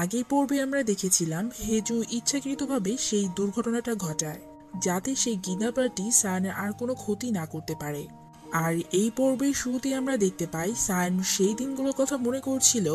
আগের পর্বে আমরা দেখেছিলাম হেজু ইচ্ছাকৃতভাবে সেই দুর্ঘটনাটা ঘটায় যাতে সেই কিডন্যাপারটি সায়নের আর কোনো ক্ষতি না করতে পারে। আর এই পর্বের শুরুতে আমরা দেখতে পাই সায়ন সেই দিনগুলোর কথা মনে করছিল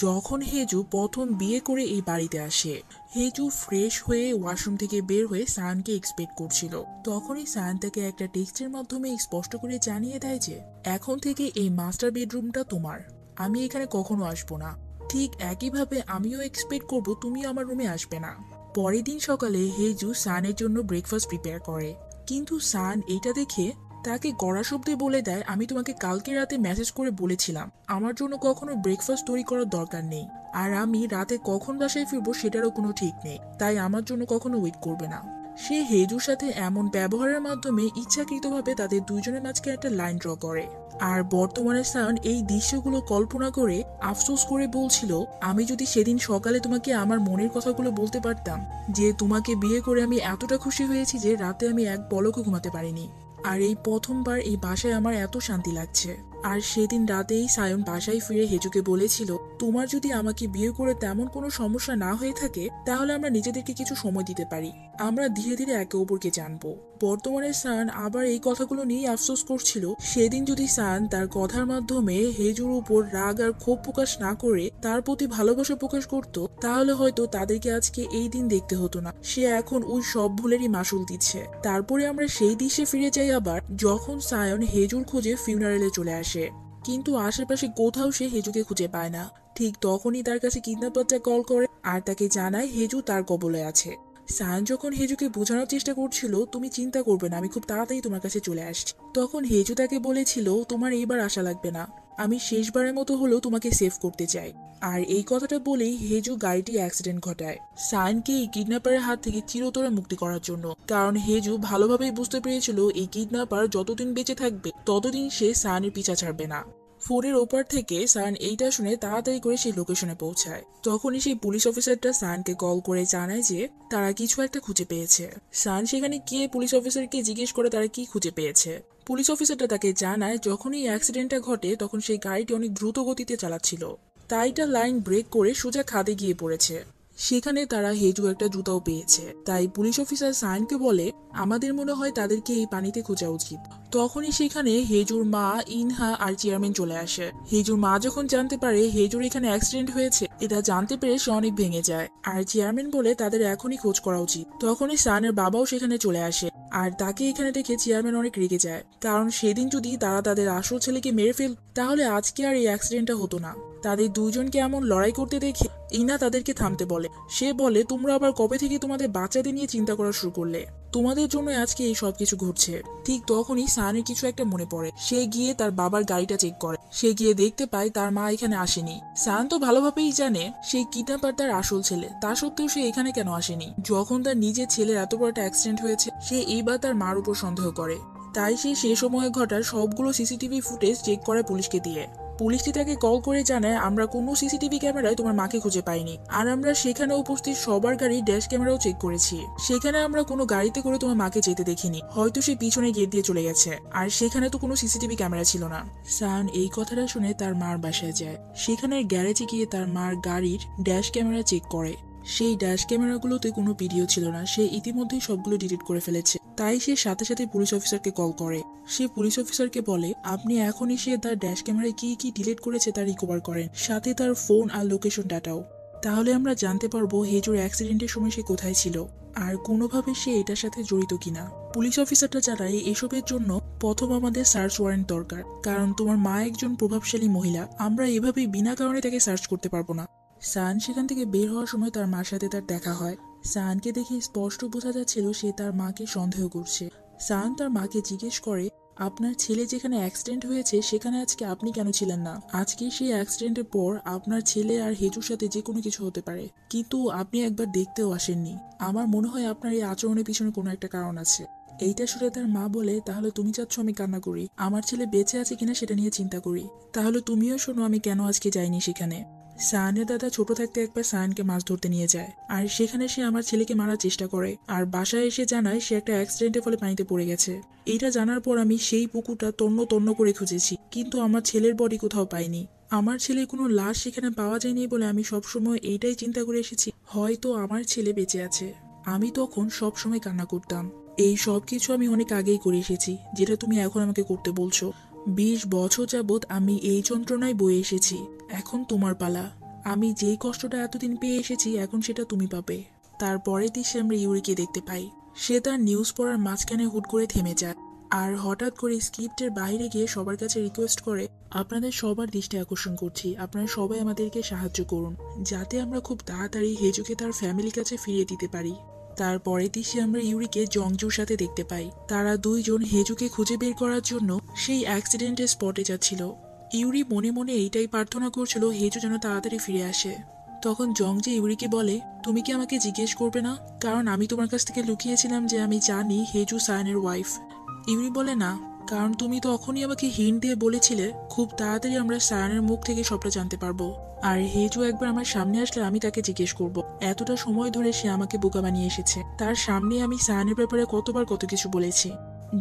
যখন হেজু প্রথম বিয়ে করে এই বাড়িতে আসে। হেজু ফ্রেশ হয়ে ওয়াশরুম থেকে বের হয়ে সায়নকে এক্সপেক্ট করছিল। তখনই সায়ন তাকে একটা টেক্সটের মাধ্যমে স্পষ্ট করে জানিয়ে দেয় যে এখন থেকে এই মাস্টার বেডরুমটা তোমার, আমি এখানে কখনো আসবো না। ঠিক একইভাবে আমিও এক্সপেক্ট করব তুমি আমার রুমে আসবে না। পরের দিন সকালে হেজু সানের জন্য ব্রেকফাস্ট প্রিপেয়ার করে, কিন্তু সান এটা দেখে তাকে গড়া শব্দে বলে দেয়, আমি তোমাকে কালকে রাতে মেসেজ করে বলেছিলাম আমার জন্য কখনো ব্রেকফাস্ট তৈরি করার দরকার নেই, আর আমি রাতে কখন বাসায় ফিরবো সেটারও কোনো ঠিক নেই, তাই আমার জন্য কখনো ওয়েট করবে না। সে হেজুর সাথে এমন ব্যবহারের মাধ্যমে ইচ্ছাকৃতভাবে তাদের দুইজনের মাঝখানে একটা লাইন ড্র করে। আর বর্তমানে সায়ন এই দৃশ্যগুলো কল্পনা করে আফসোস করে বলছিল, আমি যদি সেদিন সকালে তোমাকে আমার মনের কথাগুলো বলতে পারতাম, যে তোমাকে বিয়ে করে আমি এতটা খুশি হয়েছি যে রাতে আমি এক পলকও ঘুমাতে পারিনি, আর এই প্রথমবার এই বাসায় আমার এত শান্তি লাগছে। আর সেদিন রাতেই সায়ন বাসায় ফিরে হেজুকে বলেছিল, তোমার যদি আমাকে বিয়ে করে তেমন কোনো সমস্যা না হয়ে থাকে তাহলে আমরা নিজেদেরকে কিছু সময় দিতে পারি, আমরা ধীরে ধীরে একে অপরকে জানবো। বর্তমানে সায়ন আবার এই কথাগুলো নিয়ে আফসোস করছিল, সেদিন যদি সায়ন তার কথার মাধ্যমে হেজুর উপর রাগ আর ক্ষোভ প্রকাশ না করে তার প্রতি ভালোবাসা প্রকাশ করত, তাহলে হয়তো তাদেরকে আজকে এই দিন দেখতে হতো না। সে এখন ওই সব ভুলেরই মাসুল দিচ্ছে। তারপরে আমরা সেই দৃশ্যে ফিরে যাই আবার যখন সায়ন হেজুর খোঁজে ফিউনারেলে চলে আসে, কিন্তু আশেপাশে কোথাও সে হেজুকে খুঁজে পায় না। ঠিক তখনই তার কাছে কিডন্যাপারটা কল করে আর তাকে জানায় হেজু তার কবলে আছে। সায়ন যখন হেজুকে বোঝানোর চেষ্টা করছিল, তুমি চিন্তা করবে না, আমি খুব তাড়াতাড়ি তোমার কাছে চলে আসছি, তখন হেজু তাকে বলেছিল, তোমার এইবার আশা লাগবে না, আমি শেষবারের মতো হলেও তোমাকে সেভ করতে চাই। আর এই কথাটা বলেই হেজু গাড়িটি অ্যাক্সিডেন্ট ঘটায় সায়নকে এই কিডন্যাপারের হাত থেকে চিরতরে মুক্তি করার জন্য। কারণ হেজু ভালোভাবেই বুঝতে পেরেছিল এই কিডন্যাপার যতদিন বেঁচে থাকবে ততদিন সে সায়নের পিছা ছাড়বে না। ফোনের ওপার থেকে সায়ন এইটা শুনে তাড়াতাড়ি করে সেই লোকেশনে পৌঁছায়। তখনই সেই পুলিশ অফিসারটা সায়নকে কল করে জানায় যে তারা কিছু একটা খুঁজে পেয়েছে। সায়ন সেখানে গিয়ে পুলিশ অফিসারকে জিজ্ঞেস করে তারা কি খুঁজে পেয়েছে। পুলিশ অফিসারটা তাকে জানায় যখন এই অ্যাক্সিডেন্টটা ঘটে তখন সেই গাড়িটি অনেক দ্রুত গতিতে চালাচ্ছিল, তাই এটা লাইন ব্রেক করে সোজা খাদে গিয়ে পড়েছে। সেখানে তারা হেজু একটা জুতাও পেয়েছে। তাই পুলিশ অফিসার সায়নকে বলে, আমাদের মনে হয় তাদেরকে এই পানিতে খোঁজা উচিত। তখনই সেখানে হেজুর মা, ইনহা আর চেয়ারম্যান চলে আসে। হেজুর মা যখন জানতে পারে হেজুর এখানে অ্যাক্সিডেন্ট হয়েছে, এটা জানতে পেরে সে অনেক ভেঙে যায়। আর চেয়ারম্যান বলে তাদের এখনই খোঁজ করা উচিত। তখনই সায়নের বাবাও সেখানে চলে আসে, আর তাকে এখানে দেখে চেয়ারম্যান অনেক রেগে যায়, কারণ সেদিন যদি তারা তাদের আসল ছেলেকে মেরে ফেল তাহলে আজকে আর এই অ্যাক্সিডেন্টটা হতো না। তাদের দুইজনকে এমন লড়াই করতে দেখে ইনা তাদেরকে থামতে বলে। সে বলে, তোমরা আবার কবে থেকে তোমাদের বাচ্চাদের নিয়ে চিন্তা করা শুরু করলে? তোমাদের জন্য আজকে এই সব কিছু ঘটছে। ঠিক তখনই সায়নের কিছু একটা মনে পড়ে। সে গিয়ে তার বাবার গাড়িটা চেক করে। সে গিয়ে দেখতে পায় তার মা এখানে আসেনি। সায়ন তো ভালোভাবেই জানে সেই কিডন্যাপার তার আসল ছেলে, তা সত্ত্বেও সে এখানে কেন আসেনি? যখন তার নিজের ছেলের এত বড় একটা অ্যাক্সিডেন্ট হয়েছে, সে এইবার তার মার উপর সন্দেহ করে। তাই সে সেই সময় ঘটার সবগুলো সিসিটিভি ফুটেজ চেক করে পুলিশকে দিয়ে। পুলিশটি তাকে কল করে জানায়, আমরা কোনো সিসিটিভি ক্যামেরায় তোমার মাকে খুঁজে পাইনি, আর আমরা সেখানে উপস্থিত সবার গাড়ির ড্যাশ ক্যামেরাও চেক করেছি। সেখানে আমরা কোনো গাড়িতে করে তোমার মাকে যেতে দেখিনি, হয়তো সে পিছনে গেট দিয়ে চলে গেছে, আর সেখানে তো কোনো সিসিটিভি ক্যামেরা ছিল না। সায়ন এই কথাটা শুনে তার মার বাসায় যায়। সেখানে গ্যারেজে গিয়ে তার মার গাড়ির ড্যাশ ক্যামেরা চেক করে। সেই ড্যাশ ক্যামেরাগুলোতে কোনো ভিডিও ছিল না, সে ইতিমধ্যেই সবগুলো ডিলিট করে ফেলেছে। তাই সে সাথে সাথে পুলিশ অফিসারকে কল করে। সে পুলিশ অফিসারকে বলে, আপনি এখনই সে তার ড্যাশ ক্যামেরায় কি কি ডিলিট করেছে তা রিকভার করেন, সাথে তার ফোন আর লোকেশন ডাটাও। তাহলে আমরা জানতে পারবো হেজুর অ্যাক্সিডেন্টের সময় সে কোথায় ছিল, আর কোনোভাবে সে এটার সাথে জড়িত কিনা। পুলিশ অফিসারটা জানায়, এসবের জন্য প্রথম আমাদের সার্চ ওয়ারেন্ট দরকার, কারণ তোমার মা একজন প্রভাবশালী মহিলা, আমরা এভাবেই বিনা কারণে তাকে সার্চ করতে পারবো না। সায়ন সেখান থেকে বের হওয়ার সময় তার মার সাথে তার দেখা হয়। সায়নকে দেখে স্পষ্ট বোঝা যাচ্ছিল সে তার মাকে সন্দেহ করছে। সায়ন তার মাকে জিজ্ঞেস করে, আপনার ছেলে যেখানে অ্যাক্সিডেন্ট হয়েছে সেখানে আজকে আপনি কেন ছিলেন না? আজকে সেই অ্যাক্সিডেন্টের পর আপনার ছেলে আর হেজুর সাথে যে কোনো কিছু হতে পারে, কিন্তু আপনি একবার দেখতেও আসেননি। আমার মনে হয় আপনার এই আচরণের পিছনে কোনো একটা কারণ আছে। এইটা শুনে তার মা বলে, তাহলে তুমি চাচ্ছ আমি কান্না করি, আমার ছেলে বেঁচে আছে কিনা সেটা নিয়ে চিন্তা করি? তাহলে তুমিও শোনো আমি কেন আজকে যাইনি সেখানে। সায়নের দাদা ছোট থাকতে একবার সায়নকে মাছ ধরতে নিয়ে যায়, আর সেখানে সে আমার ছেলেকে মারার চেষ্টা করে, আর বাসায় এসে জানায় সে একটা অ্যাক্সিডেন্টের ফলে পানিতে পড়ে গেছে। এইটা জানার পর আমি সেই পুকুরটা তন্ন তন্ন করে খুঁজেছি, কিন্তু আমার ছেলের বডি কোথাও পাইনি। আমার ছেলে কোনো লাশ সেখানে পাওয়া যায়নি বলে আমি সবসময় এইটাই চিন্তা করে এসেছি, হয়তো আমার ছেলে বেঁচে আছে। আমি তখন সবসময় কান্না করতাম। এই সব কিছু আমি অনেক আগেই করে এসেছি, যেটা তুমি এখন আমাকে করতে বলছো। 20 বছর যাবৎ আমি এই যন্ত্রণায় বয়ে এসেছি। এখন তোমার পালা। আমি যেই কষ্টটা এতদিন পেয়ে এসেছি, এখন সেটা তুমি পাবে। তারপরের দৃশ্যে আমরা ইউরিকে দেখতে পাই। সে তার নিউজ পড়ার মাঝখানে হুট করে থেমে যায়, আর হঠাৎ করে স্ক্রিপ্টের বাইরে গিয়ে সবার কাছে রিকোয়েস্ট করে, আপনাদের সবার দৃষ্টি আকর্ষণ করছি, আপনারা সবাই আমাদেরকে সাহায্য করুন, যাতে আমরা খুব তাড়াতাড়ি হেজুকে তার ফ্যামিলির কাছে ফিরিয়ে দিতে পারি। তারপরের দৃশ্যে আমরা ইউরিকে জংজুর সাথে দেখতে পাই। তারা দুইজন হেজুকে খুঁজে বের করার জন্য সেই অ্যাক্সিডেন্টের স্পটে যাচ্ছিল। ইউরি মনে মনে এইটাই প্রার্থনা করছিল হেজু যেন তাড়াতাড়ি ফিরে আসে। তখন জংজি ইউরিকে বলে, তুমি কি আমাকে জিজ্ঞেস করবে না? কারণ আমি তোমার কাছ থেকে লুকিয়েছিলাম যে আমি জানি হেজু সায়নের ওয়াইফ। ইউরি বলে, না, কারণ তুমি তখনই আমাকে হিন্ট দিয়ে বলেছিলে খুব তাড়াতাড়ি আমরা সায়নের মুখ থেকে সবটা জানতে পারবো, আর হেজু একবার আমার সামনে আসলে আমি তাকে জিজ্ঞেস করব। এতটা সময় ধরে সে আমাকে বোকা বানিয়ে এসেছে, তার সামনে আমি সায়নের ব্যাপারে কতবার কত কিছু বলেছি।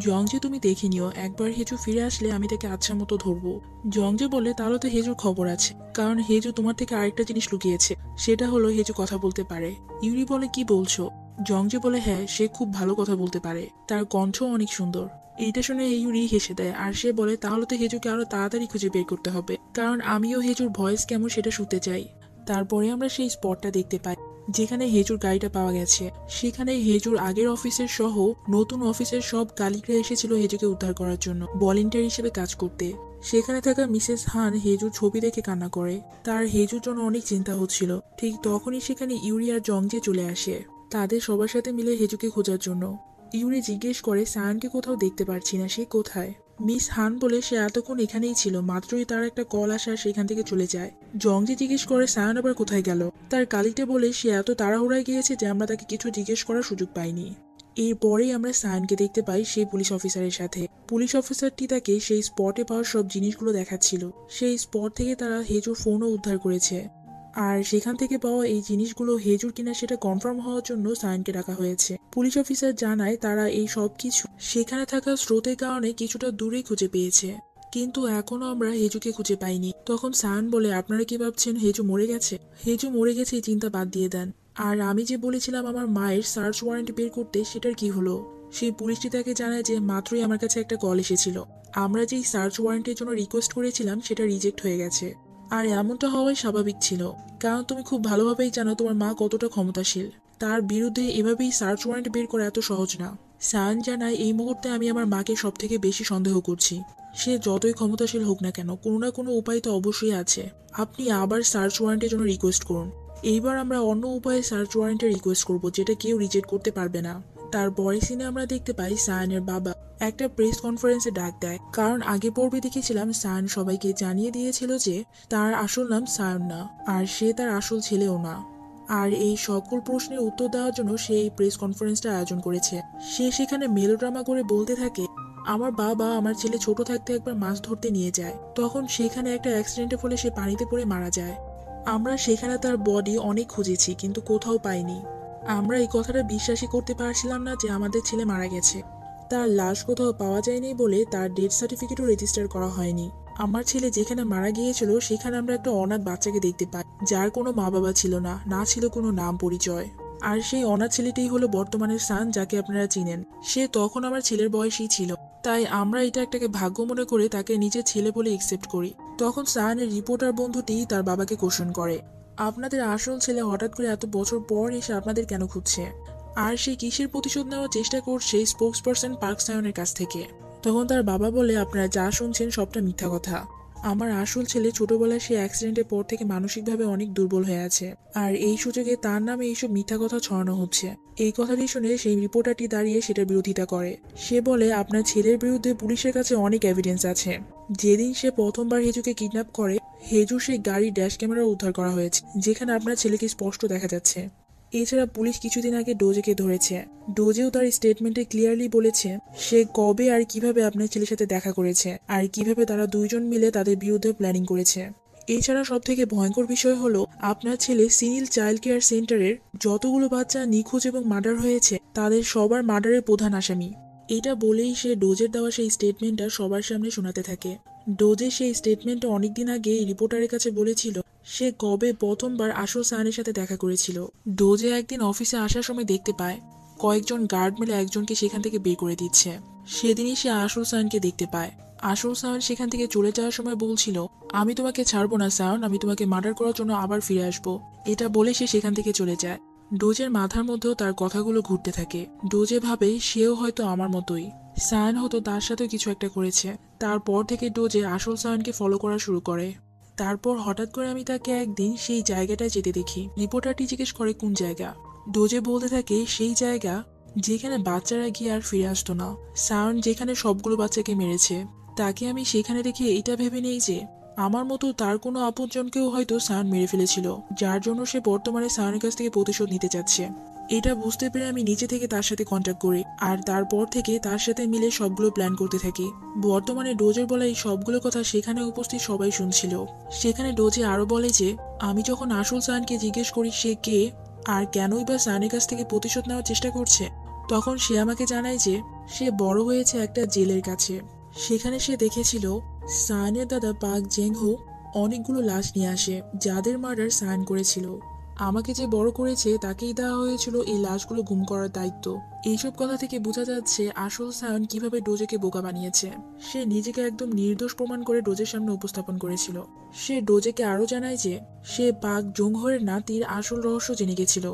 জংজে তুমি দেখে নিও, একবার হেজু ফিরে আসলে আমি তাকে আচ্ছা মতো ধরবো। জংজে বলে, তাহলে তো হেজুর খবর আছে, কারণ হেজু তোমার থেকে আরেকটা জিনিস লুকিয়েছে, সেটা হলো হেজু কথা বলতে পারে। ইউরি বলে, কি বলছো? জংজে বলে, হ্যাঁ, সে খুব ভালো কথা বলতে পারে, তার কণ্ঠ অনেক সুন্দর। এইটা শুনে ইউরি হেসে দেয়, আর সে বলে, তাহলে তো হেজুকে আরো তাড়াতাড়ি খুঁজে বের করতে হবে, কারণ আমিও হেজুর ভয়েস কেমন সেটা শুনতে চাই। তারপরে আমরা সেই স্পটটা দেখতে পাই যেখানে হেজুর গাড়িটা পাওয়া গেছে। সেখানে হেজুর আগের অফিসের সহ নতুন অফিসের সব কালিগরা এসেছিল হেজুকে উদ্ধার করার জন্য, ভলেন্টিয়ার হিসেবে কাজ করতে। সেখানে থাকা মিসেস হান হেজুর ছবি দেখে কান্না করে। তার হেজুর জন্য অনেক চিন্তা হচ্ছিল। ঠিক তখনই সেখানে ইউরি আর জংজে চলে আসে, তাদের সবার সাথে মিলে হেজুকে খোঁজার জন্য। ইউরি জিজ্ঞেস করে, সায়নকে কোথাও দেখতে পারছি না, সে কোথায়? মিস হান বলে, সে এতক্ষণ এখানেই ছিল, মাত্রই তার একটা কল আসে আর সেখান থেকে চলে যায়। জংজি জিজ্ঞেস করে, সায়ন আবার কোথায় গেল? তার কালিটা বলে, সে এত তাড়াহুড়ায় গিয়েছে যে আমরা তাকে কিছু জিজ্ঞেস করার সুযোগ পাইনি। এরপরেই আমরা সায়নকে দেখতে পাই সেই পুলিশ অফিসারের সাথে। পুলিশ অফিসারটি তাকে সেই স্পটে পাওয়ার সব জিনিসগুলো দেখাচ্ছিল। সেই স্পট থেকে তারা হেজুর ফোনও উদ্ধার করেছে, আর সেখান থেকে পাওয়া এই জিনিসগুলো হেজুর কিনা সেটা কনফার্ম হওয়ার জন্য সায়নকে ডাকা হয়েছে। পুলিশ অফিসার জানায় তারা এই সব কিছু সেখানে থাকা স্রোতের কারণে কিছুটা দূরে খুঁজে পেয়েছে, কিন্তু এখনো আমরা হেজুকে খুঁজে পাইনি। তখন সায়ন বলে, আপনারা কি ভাবছেন হেজু মরে গেছে? হেজু মরে গেছে এই চিন্তা বাদ দিয়ে দেন। আর আমি যে বলেছিলাম আমার মায়ের সার্চ ওয়ারেন্ট বের করতে, সেটার কি হলো? সেই পুলিশটি তাকে জানায় যে মাত্রই আমার কাছে একটা কল এসেছিল, আমরা যেই সার্চ ওয়ারেন্টের জন্য রিকোয়েস্ট করেছিলাম সেটা রিজেক্ট হয়ে গেছে। আর এমনটা হওয়াই স্বাভাবিক ছিল, কারণ তুমি খুব ভালোভাবেই জানো তোমার মা কতটা ক্ষমতাশীল। তার বিরুদ্ধে এভাবেই সার্চ ওয়ারেন্ট বের করা এত সহজ না। সায়ন জানায়, এই মুহূর্তে আমি আমার মাকে সব থেকে বেশি সন্দেহ করছি। সে যতই ক্ষমতাশীল হোক না কেন, কোনো না কোনো উপায় তো অবশ্যই আছে। আপনি আবার সার্চ ওয়ারেন্টের জন্য রিকোয়েস্ট করুন। এইবার আমরা অন্য উপায়ে সার্চ ওয়ারেন্টের রিকোয়েস্ট করব, যেটা কেউ রিজেক্ট করতে পারবে না। তারপরে সিনে আমরা দেখতে পাই সায়নের বাবা একটা প্রেস কনফারেন্সে ডাক দেয়, কারণ আগে পর্বে দেখেছিলাম সায়ন সবাইকে জানিয়ে দিয়েছিল যে তার আসল নাম সায়ন না, আর সে তার আসল ছেলেও না। আর এই সকল প্রশ্নের উত্তর দেওয়ার জন্য সে এই প্রেস কনফারেন্সটা আয়োজন করেছে। সে সেখানে মেলোড্রামা করে বলতে থাকে, আমার বাবা আমার ছেলে ছোট থাকতে একবার মাছ ধরতে নিয়ে যায়, তখন সেখানে একটা অ্যাক্সিডেন্টের ফলে সে পানিতে পড়ে মারা যায়। আমরা সেখানে তার বডি অনেক খুঁজেছি, কিন্তু কোথাও পাইনি। আমরা এই কথাটা বিশ্বাসই করতে পারছিলাম না যে আমাদের ছেলে মারা গেছে। তার লাশ কোথাও পাওয়া যায়নি বলে তার ডেথ সার্টিফিকেটও রেজিস্টার করা হয়নি। আমার ছেলে যেখানে মারা গিয়েছিল সেখানে আমরা একটা অনাথ বাচ্চাকে দেখতে পাই, যার কোনো মা বাবা ছিল না, না ছিল কোনো নাম পরিচয়। আর সেই অনাথ ছেলেটিই হলো বর্তমানের সান, যাকে আপনারা চিনেন। সে তখন আমার ছেলের বয়সী ছিল, তাই আমরা এটা একটাকে ভাগ্য মনে করে তাকে নিজের ছেলে বলে একসেপ্ট করি। তখন সায়নের রিপোর্টার বন্ধুটি তার বাবাকে কোশ্চেন করে, আপনাদের আসল ছেলে হঠাৎ করে এত বছর পর এসে আপনাদের কেন খুঁজছে? আর সে কিসের প্রতিশোধ নেওয়ার চেষ্টা করছে স্পোক্স পার্সন পার্ক সায়নের কাছ থেকে। তখন তার বাবা বলে, আপনারা যা শুনছেন সবটা মিথ্যা কথা। আমার আসল ছেলে ছোটবেলায় সে অ্যাক্সিডেন্টের পর থেকে মানসিকভাবে অনেক দুর্বল হয়ে আছে, আর এই সুযোগে তার নামে এইসব মিথ্যা কথা ছড়ানো হচ্ছে। এই কথাটি শুনে সেই রিপোর্টারটি দাঁড়িয়ে সেটার বিরোধিতা করে। সে বলে, আপনার ছেলের বিরুদ্ধে পুলিশের কাছে অনেক এভিডেন্স আছে। যেদিন সে প্রথমবার হেজুকে কিডন্যাপ করে, হেজুর সেই গাড়ির ড্যাশ ক্যামেরা উদ্ধার করা হয়েছে, যেখানে আপনার ছেলেকে স্পষ্ট দেখা যাচ্ছে। এছাড়া পুলিশ কিছুদিন আগে ডোজেকে ধরেছে। ডোজেও তার স্টেটমেন্টে ক্লিয়ারলি বলেছে সে কবে আর কিভাবে আপনার ছেলের সাথে দেখা করেছে, আর কিভাবে তারা দুইজন মিলে তাদের বিরুদ্ধে প্ল্যানিং করেছে। এছাড়া সব থেকে ভয়ঙ্কর বিষয় হলো, আপনার ছেলে সিনিল চাইল্ড কেয়ার সেন্টারের যতগুলো বাচ্চা নিখোঁজ এবং মার্ডার হয়েছে তাদের সবার মার্ডারের প্রধান আসামি। এটা বলেই সে ডোজের দেওয়া সেই স্টেটমেন্টটা সবার সামনে শোনাতে থাকে। ডোজে সেই স্টেটমেন্টটা অনেকদিন আগে রিপোর্টারের কাছে বলেছিল সে কবে প্রথমবার আসল সায়ানের সাথে দেখা করেছিল। ডোজে একদিন অফিসে আসার সময় দেখতে পায় কয়েকজন গার্ড মিলে একজনকে সেখান থেকে বের করে দিচ্ছে। সেদিনই সে আসল সায়ানকে দেখতে পায়। আসল সায়ান সেখান থেকে চলে যাওয়ার সময় বলছিল, আমি তোমাকে ছাড়বো না সায়ান, আমি তোমাকে মার্ডার করার জন্য আবার ফিরে আসবো। এটা বলে সে সেখান থেকে চলে যায়। ডোজের মাথার মধ্যেও তার কথাগুলো ঘুরতে থাকে। ডোজে ভাবে সেও হয়তো আমার মতোই, সায়ান হয়তো তার সাথেও কিছু একটা করেছে। তারপর থেকে ডোজে আসল সায়ানকে ফলো করা শুরু করে। তারপর হঠাৎ করে আমি তাকে একদিন সেই জায়গাটায় যেতে দেখি। রিপোর্টারটি জিজ্ঞেস করে কোন জায়গা। ডোজে বলতে থাকে সেই জায়গা যেখানে বাচ্চারা গিয়ে আর ফিরে আসতো না, সায়ান যেখানে সবগুলো বাচ্চাকে মেরেছে। তাকে আমি সেখানে দেখে এটা ভেবে নেই যে আমার মতো তার কোনো আপনজনকেও হয়তো সায়ান মেরে ফেলেছিল, যার জন্য সে বর্তমানে সায়ানের কাছ থেকে প্রতিশোধ নিতে চাচ্ছে। এটা বুঝতে পেরে আমি নিচে থেকে তার সাথে কন্ট্যাক্ট করি, আর তারপর থেকে তার সাথে মিলে সবগুলো প্ল্যান করতে থাকি। বর্তমানে ডোজের বলা এই সবগুলো কথা সেখানে উপস্থিত সবাই শুনছিল। সেখানে ডোজে আরো বলে যে আমি যখন আসল সায়ানকে জিজ্ঞেস করি সে কে আর কেনই বা সায়ানের কাছ থেকে প্রতিশোধ নেওয়ার চেষ্টা করছে, তখন সে আমাকে জানায় যে সে বড় হয়েছে একটা জেলের কাছে। সেখানে সে দেখেছিল সায়ানের দাদা পাক জেংহো অনেকগুলো লাশ নিয়ে আসে যাদের মার্ডার সায়ান করেছিল। আমাকে যে বড় করেছে তাকেই দেওয়া হয়েছিল এই লাশগুলো গুম করার দায়িত্ব। এইসব কথা থেকে বোঝা যাচ্ছে আসল সায়ান কিভাবে ডোজেকে বোকা বানিয়েছে। সে নিজেকে একদম নির্দোষ প্রমাণ করে ডোজের সামনে উপস্থাপন করেছিল। সে ডোজেকে আরো জানায় যে সে পাক জোংহোর নাতির আসল রহস্য জেনে গেছিল।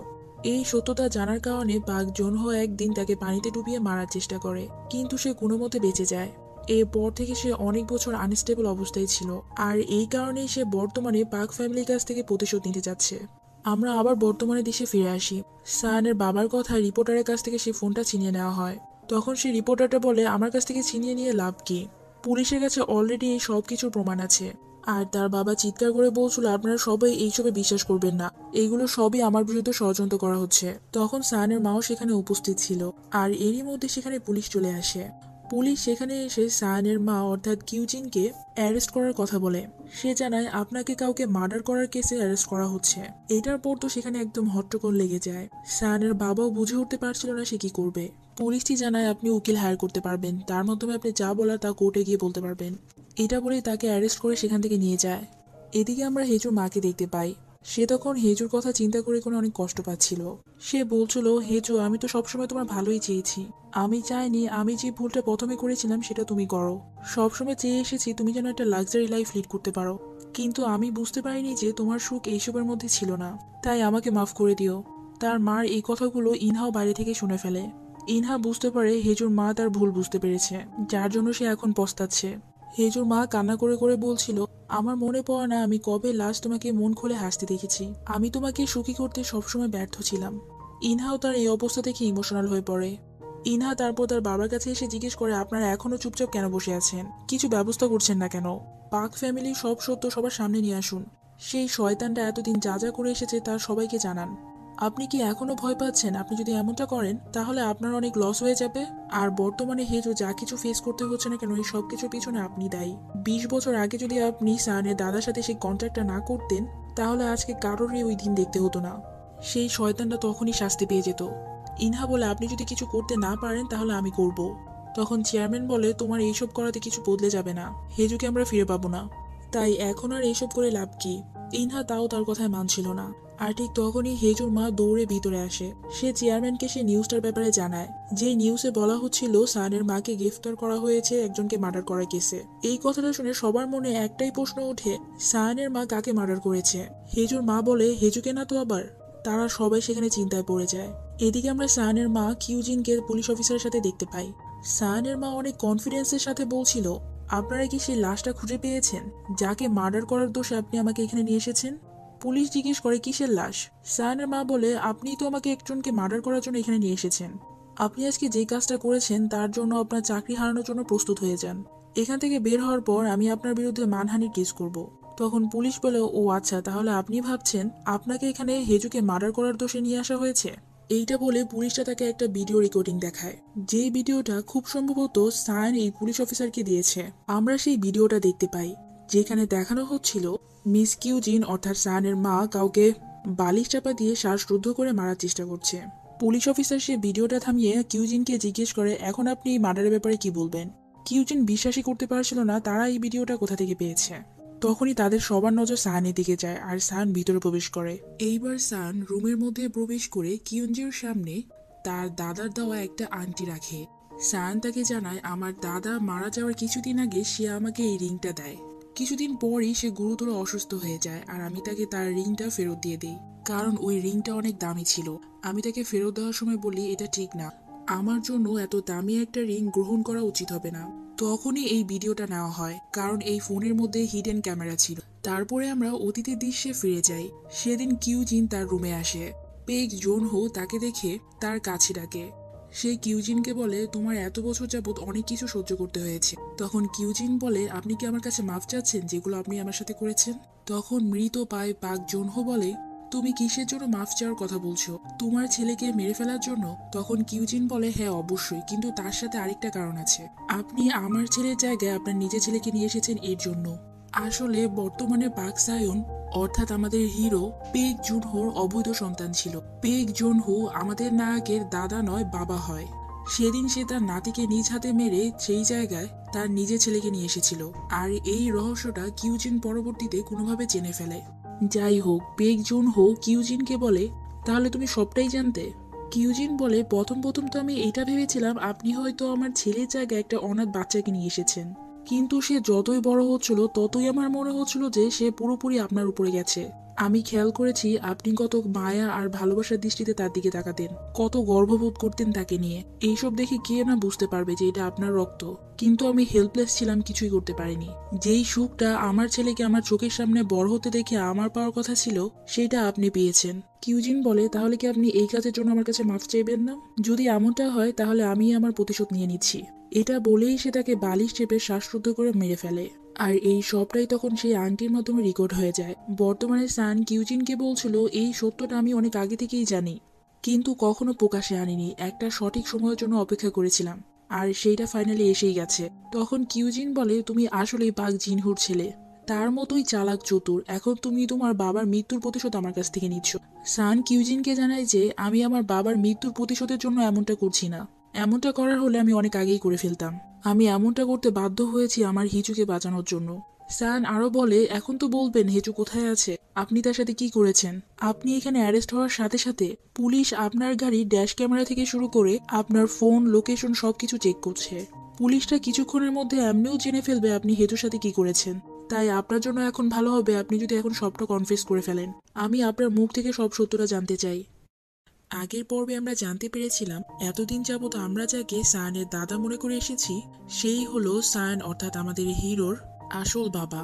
এই সত্যতা জানার কারণে পাক জোনহো একদিন তাকে পানিতে ডুবিয়ে মারার চেষ্টা করে, কিন্তু সে কোনো মতে বেঁচে যায়। এরপর থেকে সে অনেক বছর আনস্টেবল অবস্থায় ছিল, আর এই কারণেই সে বর্তমানে পাক ফ্যামিলির কাছ থেকে প্রতিশোধ নিতে যাচ্ছে। আমরা আবার বর্তমানে দেশে ফিরে আসি। সায়ানের বাবার কথা রিপোর্টারের কাছ থেকে সে ফোনটা ছিনিয়ে নেওয়া হয়। তখন সে রিপোর্টারটা বলে আমার কাছ থেকে ছিনিয়ে নিয়ে লাভ কি, পুলিশের কাছে অলরেডি এই সব কিছুর প্রমাণ আছে। আর তার বাবা চিৎকার করে বলছিল আপনারা সবাই এইসবে বিশ্বাস করবেন না, এইগুলো সবই আমার বিরুদ্ধে ষড়যন্ত্র করা হচ্ছে। তখন সায়ানের মাও সেখানে উপস্থিত ছিল, আর এরই মধ্যে সেখানে পুলিশ চলে আসে। পুলিশ সেখানে এসে সায়ানের মা অর্থাৎ কিউজিনকে অ্যারেস্ট করার কথা বলে। সে জানায় আপনাকে কাউকে মার্ডার করার কেসে অ্যারেস্ট করা হচ্ছে। এটার পর তো সেখানে একদম হট্টগোল লেগে যায়। সায়ানের বাবাও বুঝে উঠতে পারছিল না সে কি করবে। পুলিশটি জানায় আপনি উকিল হায়ার করতে পারবেন, তার মাধ্যমে আপনি যা বলার তা কোর্টে গিয়ে বলতে পারবেন। এটা বলেই তাকে অ্যারেস্ট করে সেখান থেকে নিয়ে যায়। এদিকে আমরা হেজুর মাকে দেখতে পাই। সে তখন হেজুর কথা চিন্তা করে কোনো অনেক কষ্ট পাচ্ছিল। সে বলছিল হেজু আমি তো সবসময় তোমার ভালোই চেয়েছি, আমি চাইনি আমি যে ভুলটা প্রথমে করেছিলাম সেটা তুমি করো। সবসময় চেয়ে এসেছি তুমি যেন একটা লাক্সারি লাইফ লিড করতে পারো, কিন্তু আমি বুঝতে পারিনি যে তোমার সুখ এইসবের মধ্যে ছিল না, তাই আমাকে মাফ করে দিও। তার মার এই কথাগুলো ইনহাও বাইরে থেকে শুনে ফেলে। ইনহা বুঝতে পারে হেজুর মা তার ভুল বুঝতে পেরেছে, যার জন্য সে এখন পস্তাচ্ছে। হেজুর মা কান্না করে করে বলছিল আমার মনে পড়ে না আমি কবে লাস্ট তোমাকে মন খুলে হাসতে দেখেছি, আমি তোমাকে সুখী করতে সবসময় ব্যর্থ ছিলাম। ইনহাও তার এই অবস্থা দেখে ইমোশনাল হয়ে পড়ে। ইনহা তারপর তার বাবার কাছে এসে জিজ্ঞেস করে আপনারা এখনো চুপচাপ কেন বসে আছেন, কিছু ব্যবস্থা করছেন না কেন? পাক ফ্যামিলির সব সত্য সবার সামনে নিয়ে আসুন। সেই শয়তানটা এতদিন যা যা করে এসেছে তার সবাইকে জানান। আপনি কি এখনো ভয় পাচ্ছেন? আপনি যদি এমনটা করেন তাহলে আপনার অনেক লস হয়ে যাবে। আর বর্তমানে হেজো যা কিছু ফেস করতে হচ্ছে না কেন এই সব কিছুর পিছনে আপনি দায়ী। 20 বছর আগে যদি আপনি সায়ানের দাদার সাথে সেই কন্ট্রাক্টটা না করতেন তাহলে আজকে কারোরই ওই দিন দেখতে হতো না। সেই শয়তানটা তখনই শাস্তি পেয়ে যেত। ইনহা বলে আপনি যদি কিছু করতে না পারেন তাহলে আমি করব। তখন চেয়ারম্যান বলে তোমার এইসব করাতে কিছু বদলে যাবে না, হেজুকে আমরা ফিরে পাবো না, তাই এখন আর এইসব করে লাভ কি। ইনহা তাও তার কথায় মানছিল না। আর ঠিক তখনই হেজুর মা দৌড়ে ভিতরে আসে। সে চেয়ারম্যানকে সে নিউজটার ব্যাপারে জানায়, যে নিউজে বলা হচ্ছিল সায়ানের মাকে গ্রেফতার করা হয়েছে একজনকে মার্ডার করার কেসে। এই কথাটা শুনে সবার মনে একটাই প্রশ্ন ওঠে, সায়ানের মা কাকে মার্ডার করেছে? হেজুর মা বলে হেজুকে না তো আবার। তারা সবাই সেখানে চিন্তায় পড়ে যায়। এদিকে আমরা সায়ানের মা কিউজিনকে পুলিশ অফিসারের সাথে দেখতে পাই। সায়ানের মা অনেক কনফিডেন্সের সাথে বলছিল আপনারা কি সেই লাশটা খুঁজে পেয়েছেন যাকে মার্ডার করার দোষে আপনি আমাকে এখানে নিয়ে এসেছেন? পুলিশ জিজ্ঞেস করে কিসের লাশ? সায়ানের মা বলে আপনিই তো আমাকে একজনকে মার্ডার করার জন্য এখানে নিয়ে এসেছেন। আপনি আজকে যে কাজটা করেছেন তার জন্য আপনার চাকরি হারানোর জন্য প্রস্তুত হয়ে যান। এখান থেকে বের হওয়ার পর আমি আপনার বিরুদ্ধে মানহানির কেস করব। তখন পুলিশ বলে ও আচ্ছা, তাহলে আপনি ভাবছেন আপনাকে এখানে হেজুকে মার্ডার করার দোষে নিয়ে আসা হয়েছে? এইটা বলে পুলিশটা তাকে একটা ভিডিও রেকর্ডিং দেখায়, যেই ভিডিওটা খুব সম্ভবত সায়ান এই পুলিশ অফিসারকে দিয়েছে। আমরা সেই ভিডিওটা দেখতে পাই যেখানে দেখানো হচ্ছিল মিস কিউজিন অর্থাৎ সায়ানের মা কাউকে বালিশ চাপা দিয়ে শ্বাসরুদ্ধ করে মারার চেষ্টা করছে। পুলিশ অফিসার সে ভিডিওটা থামিয়ে কিউজিনকে জিজ্ঞেস করে এখন আপনি মার্ডারের ব্যাপারে কি বলবেন? কিউজিন বিশ্বাসই করতে পারছিল না তারা এই ভিডিওটা কোথা থেকে পেয়েছে। তখনই তাদের সবার নজর সাহানের দিকে যায় আর সাহান ভিতরে প্রবেশ করে। এইবার সাহান রুমের মধ্যে প্রবেশ করে কিউঞ্জির সামনে তার দাদার দেওয়া একটা আংটি রাখে। সাহান তাকে জানায়, আমার দাদা মারা যাওয়ার কিছুদিন আগে সে আমাকে এই রিংটা দেয়। কিছুদিন পরই সে গুরুতর অসুস্থ হয়ে যায় আর আমি তাকে তার রিংটা ফেরত দিয়ে দিই, কারণ ওই রিংটা অনেক দামি ছিল। আমি তাকে ফেরত দেওয়ার সময় বলি, এটা ঠিক না, আমার জন্য এত দামি একটা রিং গ্রহণ করা উচিত হবে না। তখনই এই ভিডিওটা নেওয়া হয়, কারণ এই ফোনের মধ্যে হিডেন ক্যামেরা ছিল। তারপরে আমরা অতীতের দৃশ্যে ফিরে যাই। সেদিন কিউজিন তার রুমে আসে। পেগ জোনহো তাকে দেখে তার কাছে ডাকে। সে কিউজিনকে বলে, তোমার এত বছর যাবত অনেক কিছু সহ্য করতে হয়েছে। তখন কিউজিন বলে, আপনি কি আমার কাছে মাফ চাচ্ছেন যেগুলো আপনি আমার সাথে করেছেন? তখন মৃত পায় পাক জোনহো বলে, তুমি কিসের জন্য মাফ চাওয়ার কথা বলছো? তোমার ছেলেকে মেরে ফেলার জন্য? তখন কিউজিন বলে, হ্যাঁ অবশ্যই, কিন্তু তার সাথে আরেকটা কারণ আছে। আপনি আমার ছেলের জায়গায় আপনার নিজের ছেলেকে নিয়ে এসেছেন এর জন্য। আসলে বর্তমানে পাক সায়ন অর্থাৎ আমাদের হিরো পেগ জুনহোর অবৈধ সন্তান ছিল। পেগ জুনহো আমাদের নায়কের দাদা নয় বাবা হয়। সেদিন সে তার নাতিকে নিজ হাতে মেরে সেই জায়গায় তার নিজের ছেলেকে নিয়ে এসেছিল। আর এই রহস্যটা কিউজিন পরবর্তীতে কোনোভাবে জেনে ফেলে। যাই হোক, পেগ জুনহো কিউজিনকে বলে, তাহলে তুমি সবটাই জানতে? কিউজিন বলে, প্রথম প্রথম তো আমি এটা ভেবেছিলাম আপনি হয়তো আমার ছেলের জায়গায় একটা অনাথ বাচ্চাকে নিয়ে এসেছেন, কিন্তু সে যতই বড় হচ্ছিল ততই আমার মনে হচ্ছিল যে সে পুরোপুরি আপনার উপরে গেছে। আমি খেয়াল করেছি আপনি কত মায়া আর ভালোবাসার দৃষ্টিতে তার দিকে তাকাতেন, কত গর্ববোধ করতেন তাকে নিয়ে। এইসব দেখে কে না বুঝতে পারবে যে এটা আপনার রক্ত। কিন্তু আমি হেল্পলেস ছিলাম, কিছুই করতে পারিনি। যেই সুখটা আমার ছেলেকে আমার চোখের সামনে বড় হতে দেখে আমার পাওয়ার কথা ছিল, সেটা আপনি পেয়েছেন। কিউজিন বলে, তাহলে কি আপনি এই কাজের জন্য আমার কাছে মাফ চাইবেন না? যদি এমনটা হয় তাহলে আমি আমার প্রতিশোধ নিয়ে নিচ্ছি। এটা বলেই সে তাকে বালিশ চেপে শ্বাসরুদ্ধ করে মেরে ফেলে। আর এই সবটাই তখন সেই আংটির মাধ্যমে রেকর্ড হয়ে যায়। বর্তমানে সান কিউজিনকে বলছিল, এই সত্যটা আমি অনেক আগে থেকেই জানি, কিন্তু কখনো প্রকাশে আনিনি। একটা সঠিক সময়ের জন্য অপেক্ষা করেছিলাম, আর সেইটা ফাইনালি এসেই গেছে। তখন কিউজিন বলে, তুমি আসলেই পাক জিনহুর ছেলে, তার মতোই চালাক চতুর। এখন তুমি তোমার বাবার মৃত্যুর প্রতিশোধ আমার কাছ থেকে নিচ্ছ। সান কিউজিনকে জানায় যে আমি আমার বাবার মৃত্যুর প্রতিশোধের জন্য এমনটা করছি না। এমনটা করার হলে আমি অনেক আগেই করে ফেলতাম। আমি এমনটা করতে বাধ্য হয়েছি আমার হিচুকে বাঁচানোর জন্য। সান আরো বলে, এখন তো বলবেন হেচু কোথায় আছে, আপনি তার সাথে কি করেছেন? আপনি এখানে অ্যারেস্ট হওয়ার সাথে সাথে পুলিশ আপনার গাড়ির ড্যাশ ক্যামেরা থেকে শুরু করে আপনার ফোন লোকেশন সবকিছু চেক করছে। পুলিশটা কিছুক্ষণের মধ্যে এমনিও জেনে ফেলবে আপনি হেতুর সাথে কি করেছেন। তাই আপনার জন্য এখন ভালো হবে আপনি যদি এখন সবটা কনফেস করে ফেলেন। আমি আপনার মুখ থেকে সব সত্যটা জানতে চাই। আগের পর্বে আমরা জানতে পেরেছিলাম এতদিন যাবত আমরা যাকে সায়ানের দাদা মনে করে এসেছি, সেই হলো সায়ান অর্থাৎ আমাদের হিরোর আসল বাবা।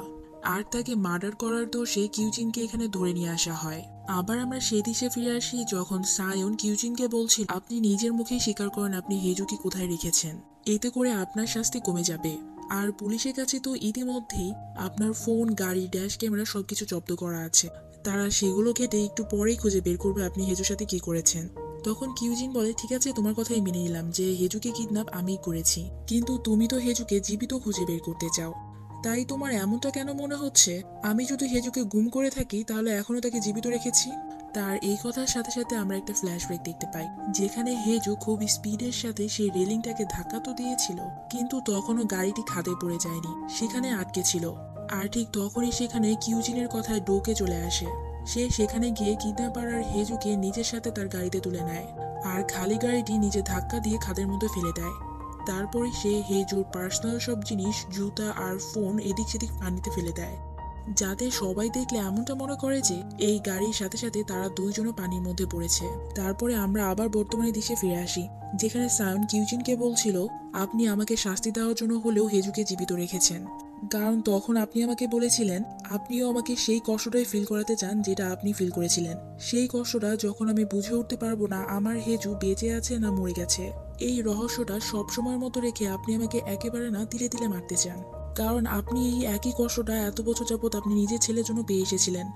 আর তাকে মার্ডার করার দোষে কিউজিনকে এখানে ধরে নিয়ে আসা হয়। আবার আমরা সেই দেশে ফিরে আসি যখন সায়ন কিউজিনকে বলছিল, আপনি নিজের মুখেই স্বীকার করেন আপনি হেজুকে কোথায় রেখেছেন, এতে করে আপনার শাস্তি কমে যাবে। আর পুলিশের কাছে তো ইতিমধ্যেই আপনার ফোন, গাড়ি, ড্যাশ ক্যামেরা সবকিছু জব্দ করা আছে। তারা সেগুলো ঘেটে একটু পরেই খুঁজে বের করবে আপনি হেজুর সাথে কি করেছেন। তখন কিউজিন বলে, ঠিক আছে, তোমার কথাই মেনে নিলাম যে হেজুকে কিডন্যাপ আমিই করেছি, কিন্তু তুমি তো হেজুকে জীবিত খুঁজে বের করতে চাও। তাই তোমার এমনটা কেন মনে হচ্ছে আমি যদি হেজুকে গুম করে থাকি তাহলে এখনো তাকে জীবিত রেখেছি? তার এই কথার সাথে সাথে আমরা একটা ফ্ল্যাশব্যাক দেখতে পাই, যেখানে হেজু খুব স্পিডের সাথে সেই রেলিংটাকে ধাক্কা তো দিয়েছিল, কিন্তু তখনও গাড়িটি খাদে পড়ে যায়নি, সেখানে আটকে ছিল। আর ঠিক তখনই সেখানে কিউজিনের কথায় ডোকে চলে আসে। সে সেখানে গিয়ে কিডন্যাপার আর হেজুকে নিজের সাথে তার গাড়িতে তুলে নেয়, আর খালি গাড়িটি নিজে ধাক্কা দিয়ে খাদের মধ্যে ফেলে দেয়। তারপরে সে হেজুর পার্সোনাল সব জিনিস, জুতা আর ফোন এদিক সেদিক পানিতে ফেলে দেয়, যাতে সবাই দেখলে এমনটা মনে করে যে এই গাড়ির সাথে সাথে তারা দুইজনও পানির মধ্যে পড়েছে। তারপরে আমরা আবার বর্তমানে দেশে ফিরে আসি, যেখানে সায়ন কিউজিনকে বলছিল, আপনি আমাকে শাস্তি দেওয়ার জন্য হলেও হেজুকে জীবিত রেখেছেন, কারণ তখন আপনি আমাকে বলেছিলেন আপনিও আমাকে সেই কষ্টটাই ফিল করাতে চান যেটা আপনি ফিল করেছিলেন। সেই কষ্টটা যখন আমি বুঝে উঠতে পারবো না আমার হেজু বেঁচে আছে না মরে গেছে, এই রহস্যটা সবসময়ের মতো রেখে আপনি আমাকে একেবারে না তিলে তিলে মারতে চান, কারণ আপনি এই একই কষ্টটা এত বছর যাবত আপনি নিজের ছেলের জন্য পেয়ে এসেছিলেন।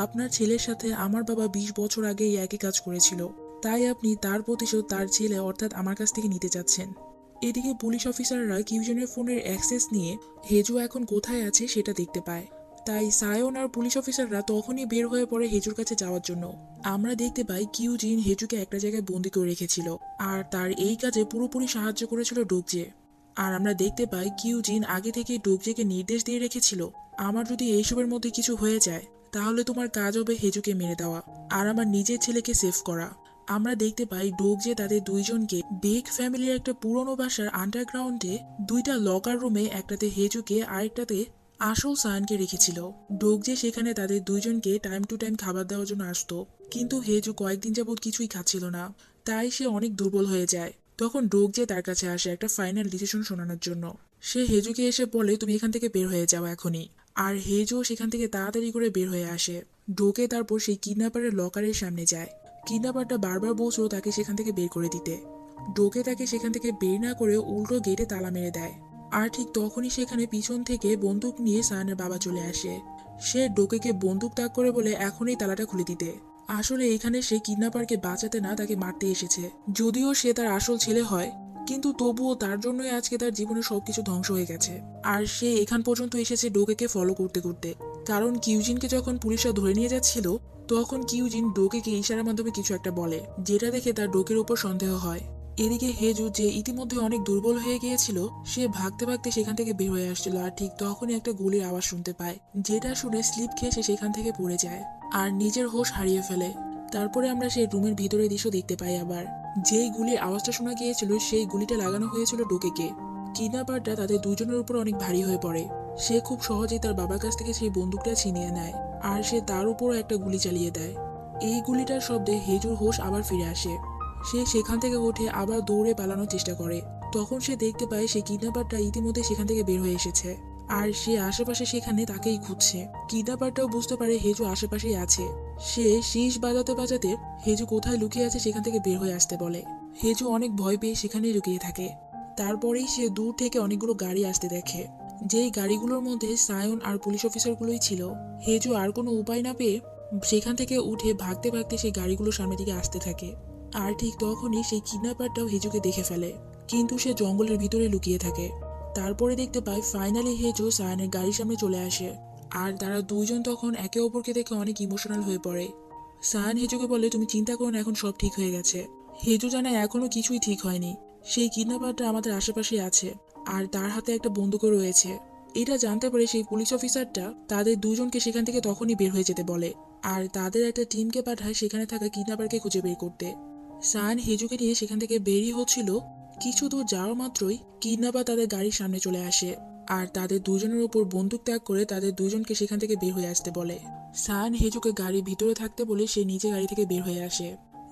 আপনার ছেলের সাথে আমার বাবা 20 বছর আগে এই একই কাজ করেছিল, তাই আপনি তার প্রতিশোধ তার ছেলে অর্থাৎ আমার কাছ থেকে নিতে চাচ্ছেন। এদিকে পুলিশ অফিসাররা কিউজনের ফোনের অ্যাক্সেস নিয়ে হেজু এখন কোথায় আছে সেটা দেখতে পায়, তাই সায়ন আর পুলিশ অফিসাররা তখনই বের হয়ে পড়ে হেজুর কাছে যাওয়ার জন্য। আমরা দেখতে পাই কিউজিন হেজুকে একটা জায়গায় বন্দি করে রেখেছিল, আর তার এই কাজে পুরোপুরি সাহায্য করেছিল ডোকজে। আর আমরা দেখতে পাই কিউজিন আগে থেকে ডোগজেকে নির্দেশ দিয়ে রেখেছিল, আমার যদি এইসবের মধ্যে কিছু হয়ে যায় তাহলে তোমার কাজ হবে হেজুকে মেরে দেওয়া আর আমার নিজের ছেলেকে সেভ করা। আমরা দেখতে পাই ডোগজে তাদের দুইজনকে বেগ ফ্যামিলির একটা পুরনো বাসার আন্ডারগ্রাউন্ডে দুইটা লকার রুমে, একটাতে হেজুকে আরেকটাতে আসল সায়ানকে রেখেছিল। ডোগজে সেখানে তাদের দুইজনকে টাইম টু টাইম খাবার দেওয়ার জন্য আসতো, কিন্তু হেজু কয়েকদিন যাবৎ কিছুই খাচ্ছিল না, তাই সে অনেক দুর্বল হয়ে যায়। তখন ডোগজে তার কাছে আসে একটা ফাইনাল ডিসিশন শোনানোর জন্য। সে হেজুকে এসে বলে তুমি এখান থেকে বের হয়ে যাও এখনই। আর হেজু সেখান থেকে তাড়াতাড়ি করে বের হয়ে আসে। ডোকে তারপর সেই কিডন্যাপারের লকারের সামনে যায়। কিডন্যাপারটা বারবার বলছিল তাকে সেখান থেকে বের করে দিতে। ডোকে তাকে সেখান থেকে বের না করে উল্টো গেটে তালা মেরে দেয়। আর ঠিক তখনই সেখানে পিছন থেকে বন্দুক নিয়ে সায়ানের বাবা চলে আসে। সে ডোকেকে বন্দুক তাক করে বলে এখনই তালাটা খুলে দিতে। আসলে এখানে সে কিডন্যাপারকে বাঁচাতে না, তাকে মারতে এসেছে। যদিও সে তার আসল ছেলে হয়, কিন্তু তবুও তার জন্যই আজকে তার জীবনে সবকিছু ধ্বংস হয়ে গেছে। আর সে এখান পর্যন্ত এসেছে ডোকেকে ফলো করতে করতে, কারণ কিউজিনকে যখন পুলিশরা ধরে নিয়ে যাচ্ছিল তখন কিউজিন ডোকেকে ইশারার মাধ্যমে কিছু একটা বলে, যেটা দেখে তার ডোকের উপর সন্দেহ হয়। এদিকে হেজু, যে ইতিমধ্যে অনেক দুর্বল হয়ে গিয়েছিল, সে ভাগতে ভাগতে সেখান থেকে বের হয়ে আসছিল। আর ঠিক তখনই একটা গুলির আওয়াজ শুনতে পায়, যেটা শুনে স্লিপ খেয়ে সে সেখান থেকে পড়ে যায় আর নিজের হোশ হারিয়ে ফেলে। তারপরে আমরা সেই রুমের ভিতরের দৃশ্য দেখতে পাই। আবার যেই গুলির আওয়াজটা শোনা গিয়েছিল সেই গুলিটা লাগানো হয়েছিল ডোকেকে। কিডন্যাপারটা তাদের দুজনের উপর অনেক ভারী হয়ে পড়ে। সে খুব সহজেই তার বাবার কাছ থেকে সেই বন্দুকটা ছিনিয়ে নেয় আর সে তার উপরও একটা গুলি চালিয়ে দেয়। এই গুলিটার শব্দে হেজুর হোশ আবার ফিরে আসে। সে সেখান থেকে উঠে আবার দৌড়ে পালানোর চেষ্টা করে। তখন সে দেখতে পায় সেই কিডন্যাপারটা ইতিমধ্যে সেখান থেকে বের হয়ে এসেছে আর সে আশেপাশে সেখানে তাকেই খুঁজছে। কিডন্যাপারটাও বুঝতে পারে হেজু আশেপাশেই আছে। সে শীষ বাজাতে বাজাতে হেজু কোথায় লুকিয়ে আছে সেখান থেকে বের হয়ে আসতে বলে। হেজু অনেক ভয় পেয়ে সেখানেই লুকিয়ে থাকে। তারপরেই সে দূর থেকে অনেকগুলো গাড়ি আসতে দেখে, যেই গাড়িগুলোর মধ্যে সায়ন আর পুলিশ অফিসারগুলোই ছিল। হেজু আর কোনো উপায় না পেয়ে সেখান থেকে উঠে ভাগতে ভাগতে সেই গাড়িগুলোর সামনের দিকে আসতে থাকে। আর ঠিক তখনই সেই কিডন্যাপারটাও হেজুকে দেখে ফেলে, কিন্তু সে জঙ্গলের ভিতরে লুকিয়ে থাকে। তারপরে দেখতে পাই ফাইনালি হেজু সায়ানের গাড়ির সামনে চলে আসে আর তারা দুইজন তখন একে অপরকে দেখে অনেক ইমোশনাল হয়ে পড়ে। সায়ান হেজুকে বলে তুমি চিন্তা করো না, এখন সব ঠিক হয়ে গেছে। হেজু জানায় এখনো কিছুই ঠিক হয়নি, সেই কিডন্যাপারটা আমাদের আশেপাশে আছে আর তার হাতে একটা বন্দুকও রয়েছে। এটা জানতে পারে সেই পুলিশ অফিসারটা তাদের দুজনকে সেখান থেকে তখনই বের হয়ে যেতে বলে আর তাদের একটা টিমকে পাঠায় সেখানে থাকা কিডন্যাপারকে খুঁজে বের করতে। সায়ান হেজুকে নিয়ে সেখান থেকে বেরিয়ে হচ্ছিল। কিছু দূর যাওয়া মাত্রই কিডন্যাপার তাদের গাড়ির সামনে চলে আসে আর তাদের দুজনের উপর বন্দুক ত্যাগ করে তাদের দুজনকে সেখান থেকে বের হয়ে আসতে বলে। সায়ান হেজুকে গাড়ির ভিতরে থাকতে বলে সে নিজে গাড়ি থেকে বের হয়ে আসে।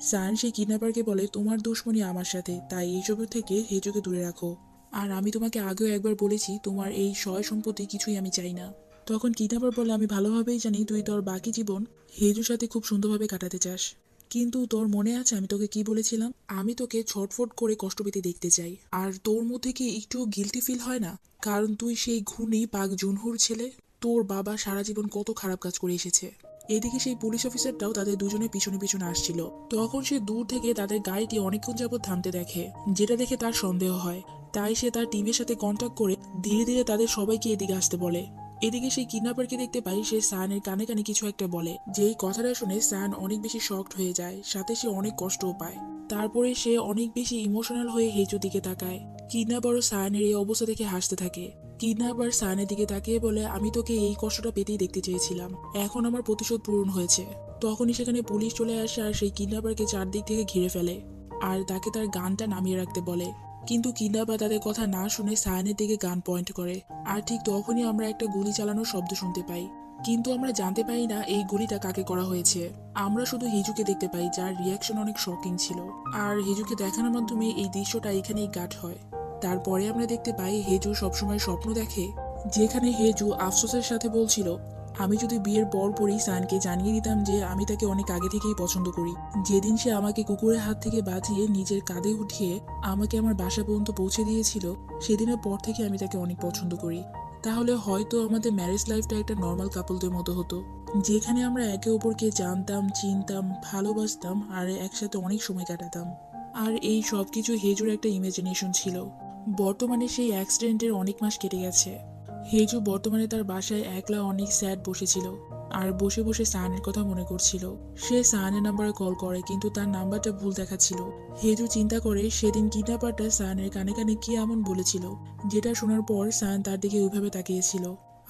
সায়ান সেই কিডন্যাপারকে বলে তোমার দুশ্মনী আমার সাথে, তাই এইসবের থেকে হেজুকে দূরে রাখো। আর আমি তোমাকে আগেও একবার বলেছি তোমার এই সয় সম্পত্তি কিছুই আমি চাই না। তখন কিডন্যাপার বলে আমি ভালোভাবেই জানি তুই তোর বাকি জীবন হেজুর সাথে খুব সুন্দরভাবে কাটাতে চাস, কিন্তু তোর মনে আছে আমি তোকে কি বলেছিলাম? আমি তোকে ছটফট করে কষ্ট পেতে দেখতে চাই। আর তোর মধ্যে কি একটুও গিল্টি ফিল হয় না? কারণ তুই সেই খুনি পাক জুনহুর ছেলে। তোর বাবা সারা জীবন কত খারাপ কাজ করে এসেছে। এদিকে সেই পুলিশ অফিসারটাও তাদের দুজনের পিছনে পিছনে আসছিল। তখন সে দূর থেকে তাদের গাড়িটি অনেকক্ষণ যাবৎ থামতে দেখে, যেটা দেখে তার সন্দেহ হয়। তাই সে তার টিমের সাথে কন্ট্যাক্ট করে ধীরে ধীরে তাদের সবাইকে এদিকে আসতে বলে। এদিকে সেই কিডন্যাপারকে দেখতে পাই সে সায়ানের কানে কানে কিছু একটা বলে, যেই কথাটা শুনে সায়ান অনেক বেশি শকড হয়ে যায়, সাথে সে অনেক কষ্টও পায়। তারপরে সে অনেক বেশি ইমোশনাল হয়ে হেজুর দিকে তাকায়। কিডন্যাপারও সায়ানের এই অবস্থা দেখে হাসতে থাকে। কিডন্যাপার সায়ানের দিকে তাকিয়ে বলে আমি তোকে এই কষ্টটা পেতেই দেখতে চেয়েছিলাম, এখন আমার প্রতিশোধ পূরণ হয়েছে। তখনই সেখানে পুলিশ চলে আসে আর সেই কিডন্যাপারকে চারদিক থেকে ঘিরে ফেলে আর তাকে তার গানটা নামিয়ে রাখতে বলে। কিন্তু কিডন্যাপার তাদের কথা না শুনে সায়ানের দিকে গান পয়েন্ট করে আর ঠিক তখনই আমরা একটা গুলি চালানোর শব্দ শুনতে পাই, কিন্তু আমরা জানতে পারি না এই গুলিটা কাকে করা হয়েছে। আমরা শুধু হিজুকে দেখতে পাই, যার রিয়াকশন অনেক শকিং ছিল। আর হিজুকে দেখানোর মাধ্যমে এই দৃশ্যটা এখানেই কাট হয়। তারপরে আমরা দেখতে পাই হেজু সবসময় স্বপ্ন দেখে, যেখানে হেজু আফসোসের সাথে বলছিল আমি যদি বিয়ের পরপরই সায়ানকে জানিয়ে দিতাম যে আমি তাকে অনেক আগে থেকেই পছন্দ করি। যেদিন সে আমাকে কুকুরের হাত থেকে বাঁচিয়ে নিজের কাঁধে উঠিয়ে আমাকে আমার বাসা পর্যন্ত পৌঁছে দিয়েছিল, সেদিনের পর থেকে আমি তাকে অনেক পছন্দ করি। তাহলে হয়তো আমাদের ম্যারেজ লাইফটা একটা নর্মাল কাপলদের মতো হতো, যেখানে আমরা একে অপরকে জানতাম, চিনতাম, ভালোবাসতাম আর একসাথে অনেক সময় কাটাতাম। আর এই সব কিছু হেজুর একটা ইমাজিনেশন ছিল। বর্তমানে সেই অ্যাক্সিডেন্টের অনেক মাস কেটে গেছে। হেজু বর্তমানে তার বাসায় একলা অনেক স্যাড বসেছিল আর বসে বসে সায়ানের কথা মনে করছিল। সে সায়ানের নাম্বারে কল করে কিন্তু তার নাম্বারটা ভুল দেখাচ্ছিল। হেজু চিন্তা করে সেদিন কিডন্যাপারটা সায়ানের কানে কানে কি এমন বলেছিল, যেটা শোনার পর সায়ান তার দিকে ওইভাবে তাকিয়েছিল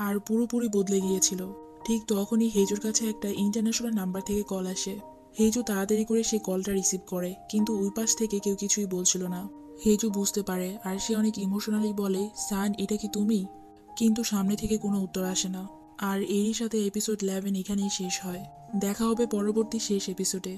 আর পুরোপুরি বদলে গিয়েছিল। ঠিক তখনই হেজুর কাছে একটা ইন্টারন্যাশনাল নাম্বার থেকে কল আসে। হেজু তাড়াতাড়ি করে সেই কলটা রিসিভ করে, কিন্তু ওই পাশ থেকে কেউ কিছুই বলছিল না। হেজু বুঝতে পারে আর সে অনেক ইমোশনালি বলে, সায়ান এটা কি তুমি? কিন্তু সামনে থেকে কোনো উত্তর আসে না। আর এরই সাথে এপিসোড 11 এখানেই শেষ হয়। দেখা হবে পরবর্তী শেষ এপিসোডে।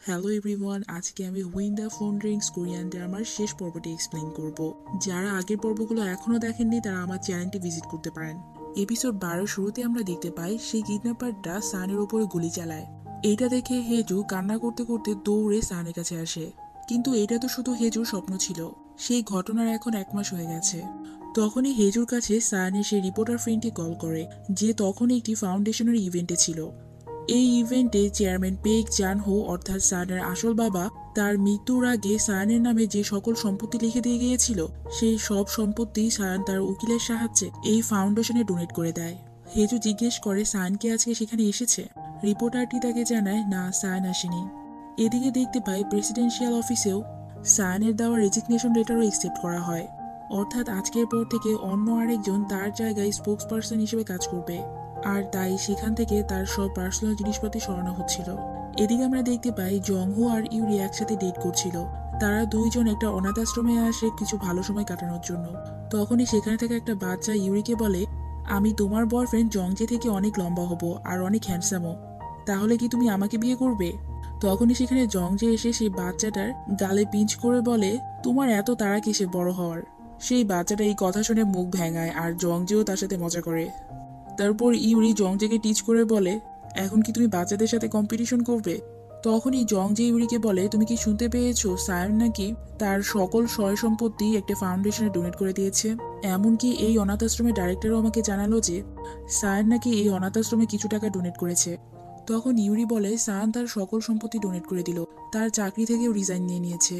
হ্যালো এভরিওয়ান, আজকে আমি when the phone rings Korean ড্রামার শেষ পর্বটি এক্সপ্লেইন করব। যারা আগের পর্বগুলো এখনো দেখেননি তারা আমার চ্যানেলটি ভিজিট করতে পারেন। এপিসোড 12 শুরুতে আমরা দেখতে পাই সেই কিডন্যাপারটা সানের উপরে গুলি চালায়। এইটা দেখে হেজু কান্না করতে করতে দৌড়ে সানের কাছে আসে। কিন্তু এটা তো শুধু হেজুর স্বপ্ন ছিল। সেই ঘটনার এখন 1 মাস হয়ে গেছে। তখনই হেজুর কাছে সানের সেই রিপোর্টার ফ্রেন্ডটি কল করে, যে তখন একটি ফাউন্ডেশনের ইভেন্টে ছিল। এই ইভেন্টে চেয়ারম্যান পেক জানহো অর্থাৎ সায়ানের আসল বাবা তার মৃত্যুর আগে সায়ানের নামে যে সকল সম্পত্তি লিখে দিয়ে গিয়েছিল, সেই সব সম্পত্তি সায়ান তার উকিলের সাহায্যে এই ফাউন্ডেশনে ডোনেট করে দেয়। হেজু জিজ্ঞেস করে সায়ান কি আজকে সেখানে এসেছে। রিপোর্টারটি তাকে জানায় না, সায়ান আসেনি। এদিকে দেখতে পাই প্রেসিডেন্সিয়াল অফিসেও সায়ানের দেওয়া রেজিগনেশন লেটারও একসেপ্ট করা হয়। অর্থাৎ আজকের পর থেকে অন্য আরেকজন তার জায়গায় স্পোক্স পার্সন হিসেবে কাজ করবে। আর তাই সেখান থেকে তার সব পার্সোনাল জিনিসপাতি সরানো হচ্ছিল। এদিকে আমরা দেখতে পাই জংহো আর ইউরি একসাথে ডেট করছিল। তারা দুইজন একটা অনাথ আশ্রমে আসে কিছু ভালো সময় কাটানোর জন্য। তখনই সেখানে থেকে একটা বাচ্চা ইউরিকে বলে, আমি তোমার বয়ফ্রেন্ড জংজে থেকে অনেক লম্বা হব আর অনেক হ্যান্ডসামও, তাহলে কি তুমি আমাকে বিয়ে করবে? তখনই সেখানে জংজে এসে সেই বাচ্চাটার গালে পিঞ্চ করে বলে, তোমার এত তাড়া কিসে বড় হওয়ার? সেই বাচ্চাটা এই কথা শুনে মুখ ভেঙায় আর জংজেও তার সাথে মজা করে। তারপর ইউরি জংজেকে টিচ করে বলে, এখন কি তুমি বাচ্চাদের সাথে কম্পিটিশন করবে? তখনই জংজে ইউরিকে বলে, তুমি কি শুনতে পেয়েছো সায়ন নাকি তার সকল সয় সম্পত্তি একটা ফাউন্ডেশনে ডোনেট করে দিয়েছে? এমনকি এই অনাথ আশ্রমের ডাইরেক্টরও আমাকে জানালো যে সায়ন নাকি এই অনাথ আশ্রমে কিছু টাকা ডোনেট করেছে। তখন ইউরি বলে, সায়ন তার সকল সম্পত্তি ডোনেট করে দিল, তার চাকরি থেকেও রিজাইন নিয়ে নিয়েছে,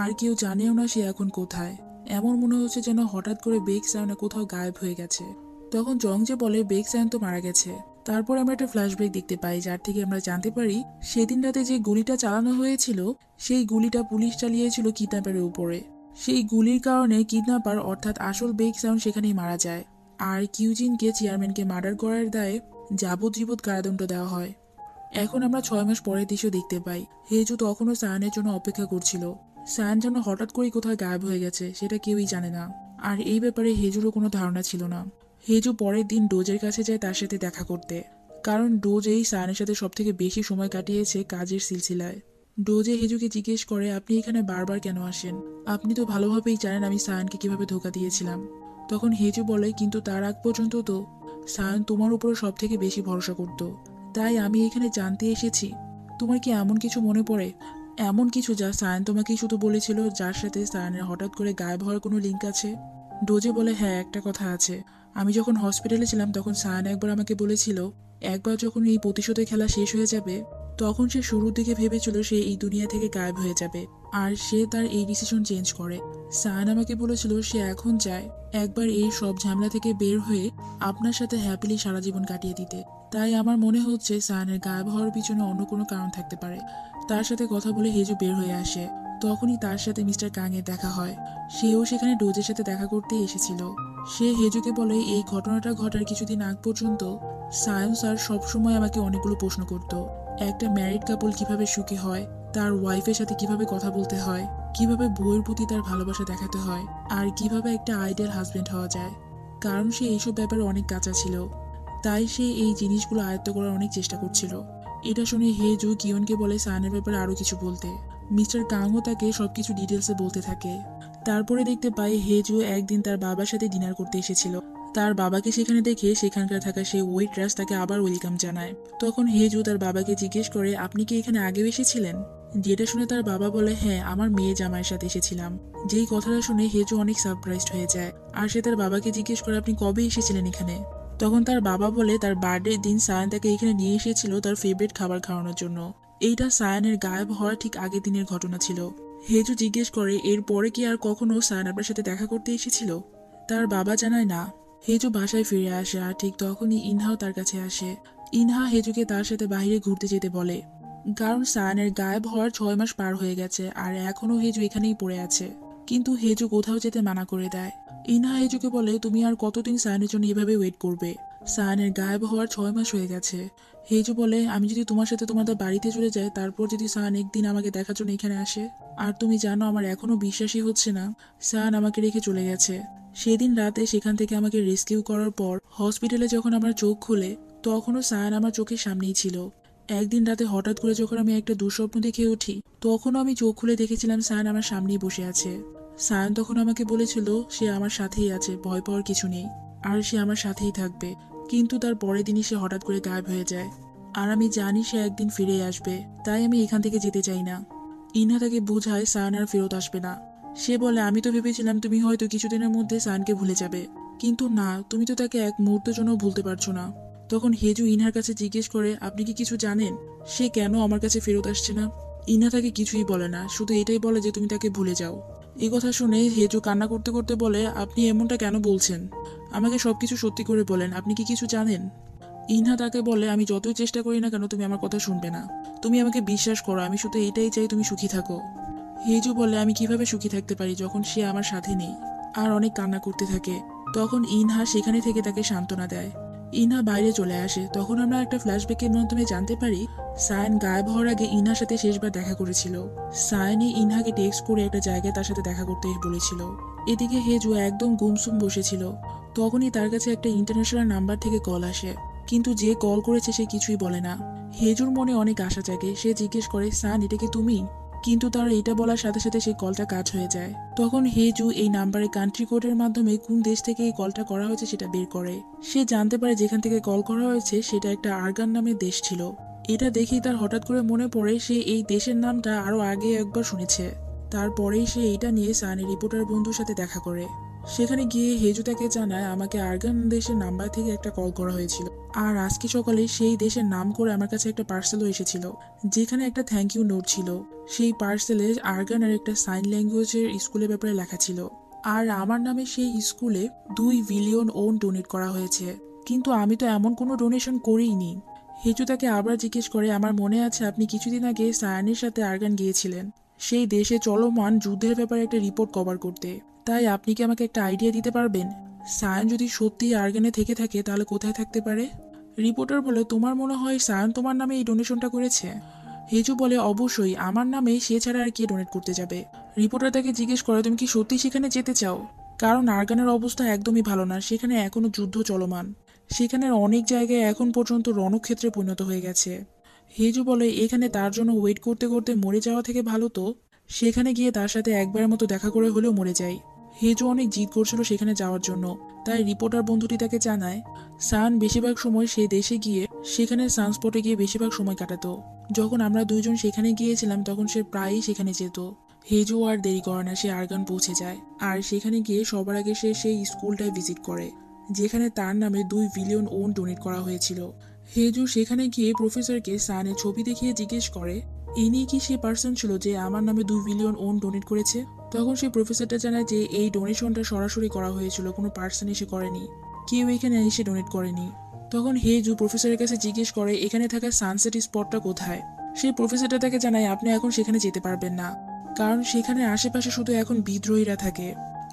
আর কেউ জানেও না সে এখন কোথায়। এমন মনে হচ্ছে যেন হঠাৎ করে বেক সায়নে কোথাও গায়েব হয়ে গেছে। তখন জংজে বলে, বেক সায়ন তো মারা গেছে। তারপর আমরা একটা ফ্ল্যাশব্যাক দেখতে পাই, যার থেকে আমরা জানতে পারি সেদিন রাতে যে গুলিটা চালানো হয়েছিল সেই গুলিটা পুলিশ চালিয়েছিল কিডন্যাপারের উপরে। সেই গুলির কারণে কিডন্যাপার অর্থাৎ আসল বেক সায়ন সেখানেই মারা যায়। আর কিউজিনকে চেয়ারম্যানকে মার্ডার করার দায়ে যাবজ্জীবন কারাদণ্ড দেওয়া হয়। এখন আমরা 6 মাস পরের দৃশ্য দেখতে পাই। হেজু তখনও সায়ানের জন্য অপেক্ষা করছিল। সায়ান যেন হঠাৎ করেই কোথায় গায়েব হয়ে গেছে, সেটা কেউই জানে না। আর এই ব্যাপারে হেজুরও কোনো ধারণা ছিল না। হেজু পরের দিন ডোজের কাছে যায় তার সাথে দেখা করতে, কারণ ডোজ এই সায়ানের সাথে সব থেকে বেশি সময় কাটিয়েছে কাজের সিলসিলায়। ডোজে হেজুকে জিজ্ঞেস করে, আপনি এখানে বারবার কেন আসেন? আপনি তো ভালোভাবেই জানেন আমি সায়ানকে কিভাবে ধোকা দিয়েছিলাম। তখন হেজু বলে, কিন্তু তার আগ পর্যন্ত তো সায়ান তোমার উপরে সব থেকে বেশি ভরসা করত, তাই আমি এখানে জানতে এসেছি তোমার কি এমন কিছু মনে পড়ে, এমন কিছু যা সায়ান তোমাকেই শুধু বলেছিল, যার সাথে সায়ানের হঠাৎ করে গায়েব হওয়ার কোনো লিঙ্ক আছে? ডোজে বলে, হ্যাঁ একটা কথা আছে। আমি যখন হসপিটালে ছিলাম তখন সায়ান একবার আমাকে বলেছিল, একবার যখন এই প্রতিশোধের খেলা শেষ হয়ে যাবে তখন সে শুরুর দিকে ভেবেছিল সে এই দুনিয়া থেকে গায়েব হয়ে যাবে, আর সে তার এই ডিসিশন চেঞ্জ করে। সায়ান আমাকে বলেছিল সে এখন চায় একবার এই সব ঝামেলা থেকে বের হয়ে আপনার সাথে হ্যাপিলি সারা জীবন কাটিয়ে দিতে। তাই আমার মনে হচ্ছে সায়ানের গায়েব হওয়ার পিছনে অন্য কোনো কারণ থাকতে পারে। তার সাথে কথা বলে হেজু বের হয়ে আসে। তখনই তার সাথে মিস্টার কাংয়ের দেখা হয়। সেও সেখানে ডোজের সাথে দেখা করতে এসেছিল। সে হেজুকে বলে, এই ঘটনাটা ঘটার কিছুদিন আগ পর্যন্ত সায়ন স্যার সবসময় আমাকে অনেকগুলো প্রশ্ন করত। একটা ম্যারিড কাপল কিভাবে সুখী হয়, তার ওয়াইফের সাথে কিভাবে কথা বলতে হয়, কিভাবে বউয়ের প্রতি তার ভালোবাসা দেখাতে হয়, আর কিভাবে একটা আইডিয়াল হাজবেন্ড হওয়া যায়। কারণ সে এইসব ব্যাপারে অনেক কাঁচা ছিল, তাই সে এই জিনিসগুলো আয়ত্ত করার অনেক চেষ্টা করছিল। এটা শুনে হেজু কিয়নকে বলে সায়নের ব্যাপারে আরো কিছু বলতে। মিস্টার কাংও তাকে সবকিছু ডিটেলসে বলতে থাকে। তারপরে দেখতে পাই হেজু একদিন তার বাবার সাথে ডিনার করতে এসেছিল। তার বাবাকে সেখানে দেখে সেখানকার থাকা সেই ওয়েট্রেস তাকে আবার ওয়েলকাম জানায়। তখন হেজু তার বাবাকে জিজ্ঞেস করে, আপনি কি এখানে আগেও এসেছিলেন? যেটা শুনে তার বাবা বলে, হ্যাঁ আমার মেয়ে জামাইয়ের সাথে এসেছিলাম। যেই কথাটা শুনে হেজু অনেক সারপ্রাইজড হয়ে যায়, আর সে তার বাবাকে জিজ্ঞেস করে, আপনি কবে এসেছিলেন এখানে? তখন তার বাবা বলে, তার বার্থডের দিন সায়ান তাকে এখানে নিয়ে এসেছিল তার ফেভারিট খাবার খাওয়ানোর জন্য। এইটা সায়ানের গায়েব হওয়ার ঠিক আগের দিনের ঘটনা ছিল। হেজু জিজ্ঞেস করে, এরপরে কি আর কখনো সায়ান আপনার সাথে দেখা করতে এসেছিল? তার বাবা জানায় না। হেজু বাসায় ফিরে আসে আর ঠিক তখনই ইনহাও তার কাছে আসে। ইনহা হেজুকে তার সাথে বাইরে ঘুরতে যেতে বলে, কারণ সায়ানের গায়েব হওয়ার 6 মাস পার হয়ে গেছে আর এখনো হেজু এখানেই পড়ে আছে। কিন্তু হেজু কোথাও যেতে মানা করে দেয়। ইনহা হেজুকে বলে, তুমি আর কতদিন সায়ানের জন্য এভাবে ওয়েট করবে? সায়ানের গায়েব হওয়ার 6 মাস হয়ে গেছে। হেজু বলে, আমি যদি তোমার সাথে তোমাদের বাড়িতে চলে যাই, তারপর যদি সায়ান একদিন আমাকে দেখার জন্য এখানে আসে? আর তুমি জানো আমার এখনো বিশ্বাসই হচ্ছে না সায়ান আমাকে রেখে চলে গেছে। সেদিন রাতে সেখান থেকে আমাকে রেস্কিউ করার পর হসপিটালে যখন আমার চোখ খুলে, তখনও সায়ান আমার চোখের সামনেই ছিল। একদিন রাতে হঠাৎ করে যখন আমি একটা দুঃস্বপ্ন দেখে উঠি, তখনও আমি চোখ খুলে দেখেছিলাম সায়ান আমার সামনেই বসে আছে। সায়ান তখন আমাকে বলেছিল সে আমার সাথেই আছে, ভয় পাওয়ার কিছু নেই, আর সে আমার সাথেই থাকবে। কিন্তু তার পরের দিনই সে হঠাৎ করে গায়েব হয়ে যায়। আর আমি জানি সে একদিন ফিরে আসবে, তাই আমি এখান থেকে যেতে চাই না। ইনহা তাকে বোঝায় সায়ান আর ফেরত আসবে না। সে বলে, আমি তো ভেবেছিলাম তুমি হয়তো কিছুদিনের মধ্যে সায়ানকে ভুলে যাবে, কিন্তু না, তুমি তো তাকে এক মুহূর্তের জন্য ভুলতে পারছো না। তখন হেজু ইনহার কাছে জিজ্ঞেস করে, আপনি কি কিছু জানেন সে কেন আমার কাছে ফেরত আসছে না? ইনহা তাকে কিছুই বলে না, শুধু এটাই বলে যে তুমি তাকে ভুলে যাও। এই কথা শুনে হেজু কান্না করতে করতে বলে, আপনি এমনটা কেন বলছেন? আমাকে সবকিছু সত্যি করে বলেন, আপনি কি কিছু জানেন? ইনহা তাকে বলে, আমি যতই চেষ্টা করি না কেন তুমি আমার কথা শুনবে না। তুমি আমাকে বিশ্বাস করো, আমি শুধু এটাই চাই তুমি সুখী থাকো। হেজু বলে, আমি কিভাবে সুখী থাকতে পারি যখন সে আমার সাথে নেই? আর অনেক কান্না করতে থাকে। তখন ইনহা সেখানে থেকে তাকে সান্ত্বনা দেয়। ইনহা বাইরে চলে আসে। তখন আমরা একটা ফ্ল্যাশব্যাকের মাধ্যমে জানতে পারি সায়ান গায়েব হওয়ার আগে ইনহার সাথে শেষবার দেখা করেছিল। সায়ানই ইনহাকে টেক্সট করে একটা জায়গায় তার সাথে দেখা করতে বলেছিল। এদিকে হেজু একদম গুমসুম বসেছিল। তখনই তার কাছে একটা ইন্টারন্যাশনাল নাম্বার থেকে কল আসে, কিন্তু যে কল করেছে সে কিছুই বলে না। হেজুর মনে অনেক আশা জাগে। সে জিজ্ঞেস করে, সান, এটা কি তুমি? কিন্তু তার এটা বলার সাথে সাথে সেই কলটা কাট হয়ে যায়। তখন হেজু এই নাম্বারে কান্ট্রি কোডের মাধ্যমে কোন দেশ থেকে এই কলটা করা হয়েছে সেটা বের করে। সে জানতে পারে যেখান থেকে কল করা হয়েছে সেটা একটা আরগান নামের দেশ ছিল। এটা দেখেই তার হঠাৎ করে মনে পড়ে সে এই দেশের নামটা আরো আগে একবার শুনেছে। তারপরেই সে এটা নিয়ে সানের রিপোর্টার বন্ধুর সাথে দেখা করে। সেখানে গিয়ে হেজু তাকে জানায়, আমাকে আরগান দেশের নাম্বার থেকে একটা কল করা হয়েছিল, আর আজকে সকালে সেই দেশের নাম করে আমার কাছে একটা পার্সেলও এসেছিল, যেখানে একটা থ্যাংক ইউ নোট ছিল। সেই পার্সেলে আরগানের একটা সাইন ল্যাঙ্গুয়েজের স্কুলের ব্যাপারে লেখা ছিল, আর আমার নামে সেই স্কুলে 2 বিলিয়ন ওন ডোনেট করা হয়েছে। কিন্তু আমি তো এমন কোনো ডোনেশন করিনি। হেজু তাকে আবার জিজ্ঞেস করে, আমার মনে আছে আপনি কিছুদিন আগে সায়ানের সাথে আরগান গিয়েছিলেন সেই দেশে চলমান যুদ্ধের ব্যাপারে একটা রিপোর্ট কভার করতে। তাই আপনি কি আমাকে একটা আইডিয়া দিতে পারবেন সায়ান যদি সত্যি আরগানে থেকে থাকে তাহলে কোথায় থাকতে পারে? রিপোর্টার বলে, তোমার মনে হয় সায়ান তোমার নামে এই ডোনেশনটা করেছে? হেজু বলে, অবশ্যই, আমার নামে সে ছাড়া আর কে ডোনেট করতে যাবে? রিপোর্টার তাকে জিজ্ঞেস করে, তুমি কি সত্যি সেখানে যেতে চাও? কারণ আরগানের অবস্থা একদমই ভালো না, সেখানে এখনো যুদ্ধ চলমান। সেখানের অনেক জায়গায় এখন পর্যন্ত রণক্ষেত্রে পরিণত হয়ে গেছে। হেজু বলে, এখানে তার জন্য ওয়েট করতে করতে মরে যাওয়া থেকে ভালো তো সেখানে গিয়ে তার সাথে একবারের মতো দেখা করে হলেও মরে যাই। হেজু অনেক জিদ করছিল সেখানে যাওয়ার জন্য, তাই রিপোর্টার বন্ধুটি তাকে জানায় সান বেশিরভাগ সময় সেই দেশে গিয়ে সেখানে সানস্পটে গিয়ে বেশিরভাগ সময় কাটাতো। যখন আমরা দুইজন সেখানে গিয়েছিলাম তখন সে প্রায়ই সেখানে যেত। হেজু আর দেরি করে না, সে আরগান পৌঁছে যায়। আর সেখানে গিয়ে সবার আগে সে সেই স্কুলটায় ভিজিট করে যেখানে তার নামে 2 বিলিয়ন ওন ডোনেট করা হয়েছিল। হেজু সেখানে গিয়ে প্রফেসরকে সানের ছবি দেখিয়ে জিজ্ঞেস করে, ইনি কি সে পার্সন ছিল যে আমার নামে 2 বিলিয়ন ওন ডোনেট করেছে? তখন সেই প্রফেসরটা জানায় যে এই ডোনেশনটা সরাসরি করা হয়েছিল, কোনো পার্সন এসে করেনি, কেউ এখানে এসে ডোনেট করেনি। তখন হেজু প্রফেসরের কাছে জিজ্ঞেস করে, এখানে থাকা সানসেট স্পটটা কোথায়? সেই প্রফেসরটা তাকে জানায়, আপনি এখন সেখানে যেতে পারবেন না, কারণ সেখানে আশেপাশে শুধু এখন বিদ্রোহীরা থাকে।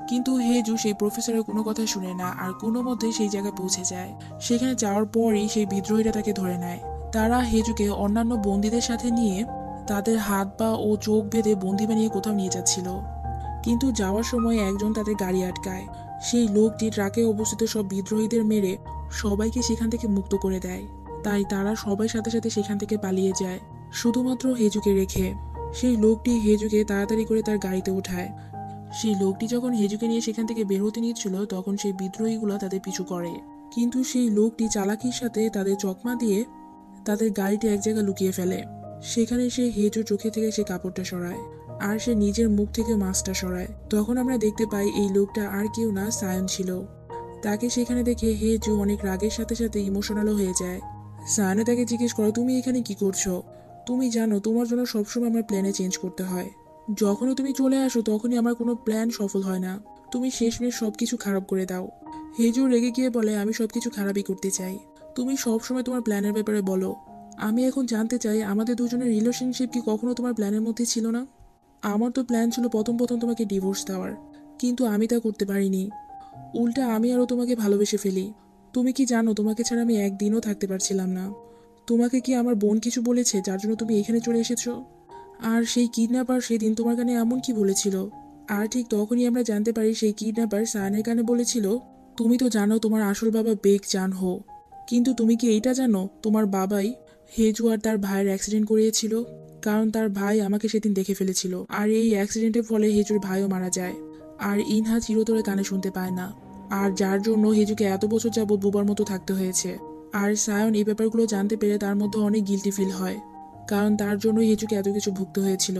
কিন্তু হেজু সেই প্রফেসরের কোনো কথা শুনে না আর কোনো মতেই সেই জায়গায় পৌঁছে যায়। সেখানে যাওয়ার পরই সেই বিদ্রোহীরা তাকে ধরে নেয়। তারা হেজুকে অন্যান্য বন্দীদের সাথে নিয়ে তাদের হাত পা ও চোখ বেঁধে বন্দি বানিয়ে কোথাও নিয়ে যাচ্ছিল। কিন্তু যাওয়ার সময় একজন তাদের গাড়ি আটকায়। সেই লোকটি ট্রাকে অবস্থিত সব বিদ্রোহীদের মেরে সবাইকে সেখান থেকে মুক্ত করে দেয়। তাই তারা সবাই সাথে সাথে সেখান থেকে পালিয়ে যায়, শুধুমাত্র হেজুকে রেখে। সেই লোকটি হেজুকে তাড়াতাড়ি করে তার গাড়িতে ওঠায়। সেই লোকটি যখন হেজুকে নিয়ে সেখান থেকে বের হতে নিচ্ছিল তখন সেই বিদ্রোহীগুলো তাদের পিছু করে। কিন্তু সেই লোকটি চালাকির সাথে তাদের চকমা দিয়ে তাদের গাড়িটি এক জায়গায় লুকিয়ে ফেলে। সেখানে সে হেজুর চোখে থেকে সে কাপড়টা সরায় আর সে নিজের মুখ থেকে মাস্কটা সরায়। তখন আমরা দেখতে পাই এই লোকটা আর কেউ না, সায়ন ছিল। তাকে সেখানে দেখে হেজু অনেক রাগের সাথে সাথে ইমোশনালও হয়ে যায়। সায়নে তাকে জিজ্ঞেস করে, তুমি এখানে কি করছো? তুমি জানো তোমার জন্য সবসময় আমার প্ল্যানে চেঞ্জ করতে হয়। যখনই তুমি চলে আসো তখনই আমার কোনো প্ল্যান সফল হয় না, তুমি শেষমেশ সবকিছু খারাপ করে দাও। হেজু রেগে গিয়ে বলে, আমি সবকিছু খারাপই করতে চাই। তুমি সবসময় তোমার প্ল্যানের ব্যাপারে বলো। আমি এখন জানতে চাই আমাদের দুজনের রিলেশনশিপ কি কখনো তোমার প্ল্যানের মধ্যে ছিল না? আমার তো প্ল্যান ছিল প্রথম প্রথম তোমাকে ডিভোর্স দেওয়ার, কিন্তু আমি তা করতে পারিনি। উল্টা আমি আরও তোমাকে ভালোবেসে ফেলি। তুমি কি জানো তোমাকে ছাড়া আমি একদিনও থাকতে পারছিলাম না। তোমাকে কি আমার বোন কিছু বলেছে যার জন্য তুমি এখানে চলে এসেছো? আর সেই কিডন্যাপার সেদিন তোমার কানে এমন কি বলেছিল? আর ঠিক তখনই আমরা জানতে পারি সেই কিডন্যাপার সায়নের কানে বলেছিল, তুমি তো জানো তোমার আসল বাবা বেক চান হো, কিন্তু তুমি কি এইটা জানো তোমার বাবাই হেজু আর তার ভাইয়ের অ্যাক্সিডেন্ট করিয়েছিল? কারণ তার ভাই আমাকে সেদিন দেখে ফেলেছিল, আর এই অ্যাক্সিডেন্টের ফলে হেজুর ভাইও মারা যায়। আর ইনহা চিরতরে কানে শুনতে পায় না, আর যার জন্য হেজুকে এত বছর যাবৎ বোবার মতো থাকতে হয়েছে। আর সায়ন এই ব্যাপারগুলো জানতে পেরে তার মধ্যে অনেক গিল্টি ফিল হয়, কারণ তার জন্যই হেজুকে এত কিছু ভুগতে হয়েছিল।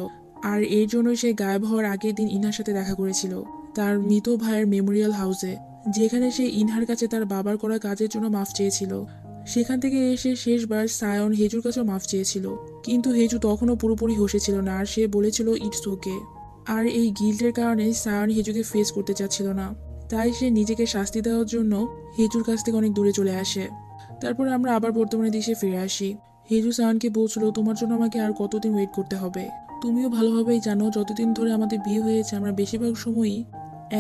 আর এর জন্যই সে গায়েব হওয়ার আগের দিন ইনহার সাথে দেখা করেছিল তার মৃত ভাইয়ের মেমোরিয়াল হাউসে, যেখানে সে ইনহার কাছে তার বাবার করা কাজের জন্য মাফ চেয়েছিল। সেখান থেকে এসে শেষবার সায়ন হেজুর কাছেও মাফ চেয়েছিল, কিন্তু হেজু তখনও পুরোপুরি হসেছিল না, আর সে বলেছিল ইটস ওকে। আর এই গিল্টের কারণে সায়ন হেজুকে ফেস করতে চাচ্ছিল না, তাই সে নিজেকে শাস্তি দেওয়ার জন্য হেজুর কাছ থেকে অনেক দূরে চলে আসে। তারপর আমরা আবার বর্তমানে দেশে ফিরে আসি। হেজু সায়নকে বলছিল, তোমার জন্য আমাকে আর কতদিন ওয়েট করতে হবে? তুমিও ভালোভাবেই জানো যতদিন ধরে আমাদের বিয়ে হয়েছে আমরা বেশিরভাগ সময়ই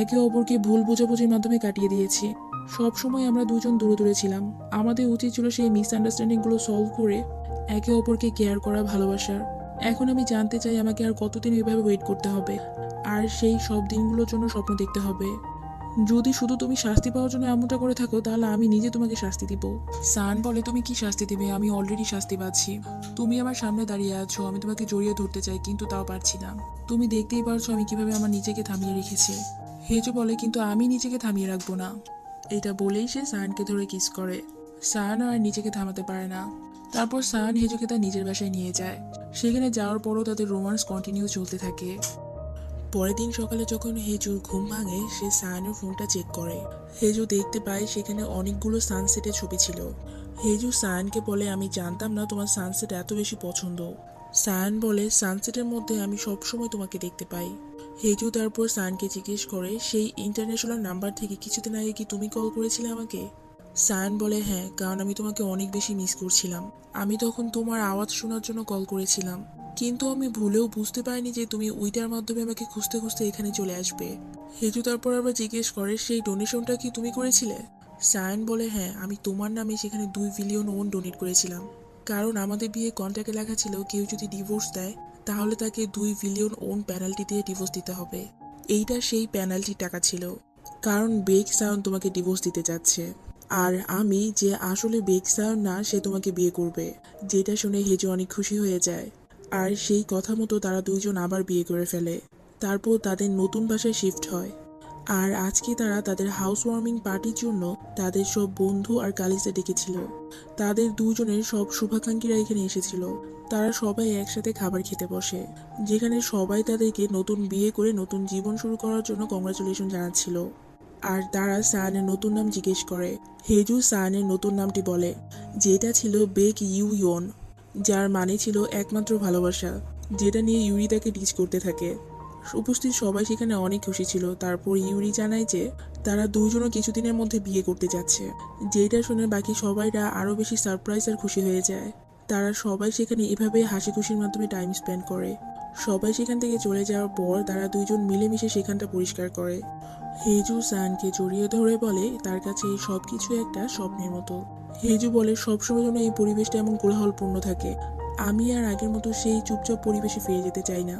একে অপরকে ভুল বোঝাবুঝির মাধ্যমে কাটিয়ে দিয়েছি। সব সময় আমরা দুজন দূরে দূরে ছিলাম। আমাদের উচিত ছিল সেই মিসআন্ডারস্ট্যান্ডিংগুলো সলভ করে একে অপরকে কেয়ার করা, ভালোবাসার। এখন আমি জানতে চাই আমাকে আর কতদিন এভাবে ওয়েট করতে হবে, আর সেই সব দিনগুলোর জন্য স্বপ্ন দেখতে হবে। যদি শুধু তুমি শাস্তি পাওয়ার জন্য এমনটা করে থাকো তাহলে আমি নিজে তোমাকে শাস্তি দিব। সান বলে, তুমি কি শাস্তি দিবে? আমি অলরেডি শাস্তি পাচ্ছি। তুমি আমার সামনে দাঁড়িয়ে আছো, আমি তোমাকে জড়িয়ে ধরতে চাই কিন্তু তাও পারছি না। তুমি দেখতেই পারছো আমি কিভাবে আমার নিজেকে থামিয়ে রেখেছি। হেজু বলে, কিন্তু আমি নিজেকে থামিয়ে রাখবো না। এটা বলেই সে সায়নকে ধরে কিস করে। সায়ন আর নিজেকে থামাতে পারে না। তারপর সায়ন হেজুকে তার নিজের বাসায় নিয়ে যায়। সেখানে যাওয়ার পরও তাদের রোমান্স কন্টিনিউ চলতে থাকে। পরের দিন সকালে যখন হেজুর ঘুম ভাঙে, সে সায়নের ফোনটা চেক করে। হেজু দেখতে পায় সেখানে অনেকগুলো সানসেটের ছবি ছিল। হেজু সায়নকে বলে, আমি জানতাম না তোমার সানসেট এত বেশি পছন্দ। সায়ন বলে, সানসেটের মধ্যে আমি সবসময় তোমাকে দেখতে পাই। হেজু তারপর সায়নকে জিজ্ঞেস করে, সেই ইন্টারন্যাশনাল নাম্বার থেকে কিছুদিন আগে কি তুমি কল করেছিলে আমাকে? সায়ন বলে, হ্যাঁ, কারণ আমি তোমাকে অনেক বেশি মিস করছিলাম। আমি তখন তোমার আওয়াজ শোনার জন্য কল করেছিলাম, কিন্তু আমি ভুলেও বুঝতে পারিনি যে তুমি ওইটার মাধ্যমে আমাকে খুঁজতে খুঁজতে এখানে চলে আসবে। হেজু তারপর আবার জিজ্ঞেস করে, সেই ডোনেশনটা কি তুমি করেছিলে? সায়ন বলে, হ্যাঁ, আমি তোমার নামে সেখানে 2 বিলিয়ন ওন ডোনেট করেছিলাম, কারণ আমাদের বিয়ে কন্ট্রাক্টে লেখা ছিল কেউ যদি ডিভোর্স দেয় তাহলে তাকে 2 বিলিয়ন ওন পেনাল্টি দিয়ে ডিভোর্স দিতে হবে। এইটা সেই পেনাল্টির টাকা ছিল, কারণ বেক সায়ন তোমাকে ডিভোর্স দিতে যাচ্ছে, আর আমি যে আসলে বেক সায়ন না সে তোমাকে বিয়ে করবে। যেটা শুনে হেজু অনেক খুশি হয়ে যায়, আর সেই কথা মতো তারা দুইজন আবার বিয়ে করে ফেলে। তারপর তাদের নতুন বাসায় শিফট হয়। আর আজকে তারা তাদের হাউস ওয়ার্মিং পার্টির জন্য তাদের সব বন্ধু আর কালিজে ডেকেছিল। তাদের দুজনের সব শুভাকাঙ্ক্ষীরা এখানে এসেছিল। তারা সবাই একসাথে খাবার খেতে বসে, যেখানে সবাই তাদেরকে নতুন বিয়ে করে নতুন জীবন শুরু করার জন্য কংগ্রাচুলেশন জানাচ্ছিল। আর তারা সায়নের নতুন নাম জিজ্ঞেস করে। হেজু সায়নের নতুন নামটি বলে, যেটা ছিল বেক ইউ ইয়ন, যার মানে ছিল একমাত্র ভালোবাসা, যেটা নিয়ে ইউরি তাকে ডিচ করতে থাকে। উপস্থিত সবাই সেখানে অনেক খুশি ছিল। তারপর ইউরি জানায় যে তারা দুইজনও কিছুদিনের মধ্যে বিয়ে করতে যাচ্ছে, যেটা শুনে বাকি সবাইরা আরও বেশি সারপ্রাইজ আর খুশি হয়ে যায়। তারা সবাই সেখানে এভাবে হাসি খুশির মাধ্যমে টাইম স্পেন্ড করে। সবাই সেখান থেকে চলে যাওয়ার পর তারা দুইজন মিলেমিশে সেখানটা পরিষ্কার করে। হেজু সানকে জড়িয়ে ধরে বলে তার কাছে এই সবকিছু একটা স্বপ্নের মতো। হেজু বলে, সবসময় যেন এই পরিবেশটা এমন কোলাহলপূর্ণ থাকে। আমি আর আগের মতো সেই চুপচাপ পরিবেশে ফিরে যেতে চাই না।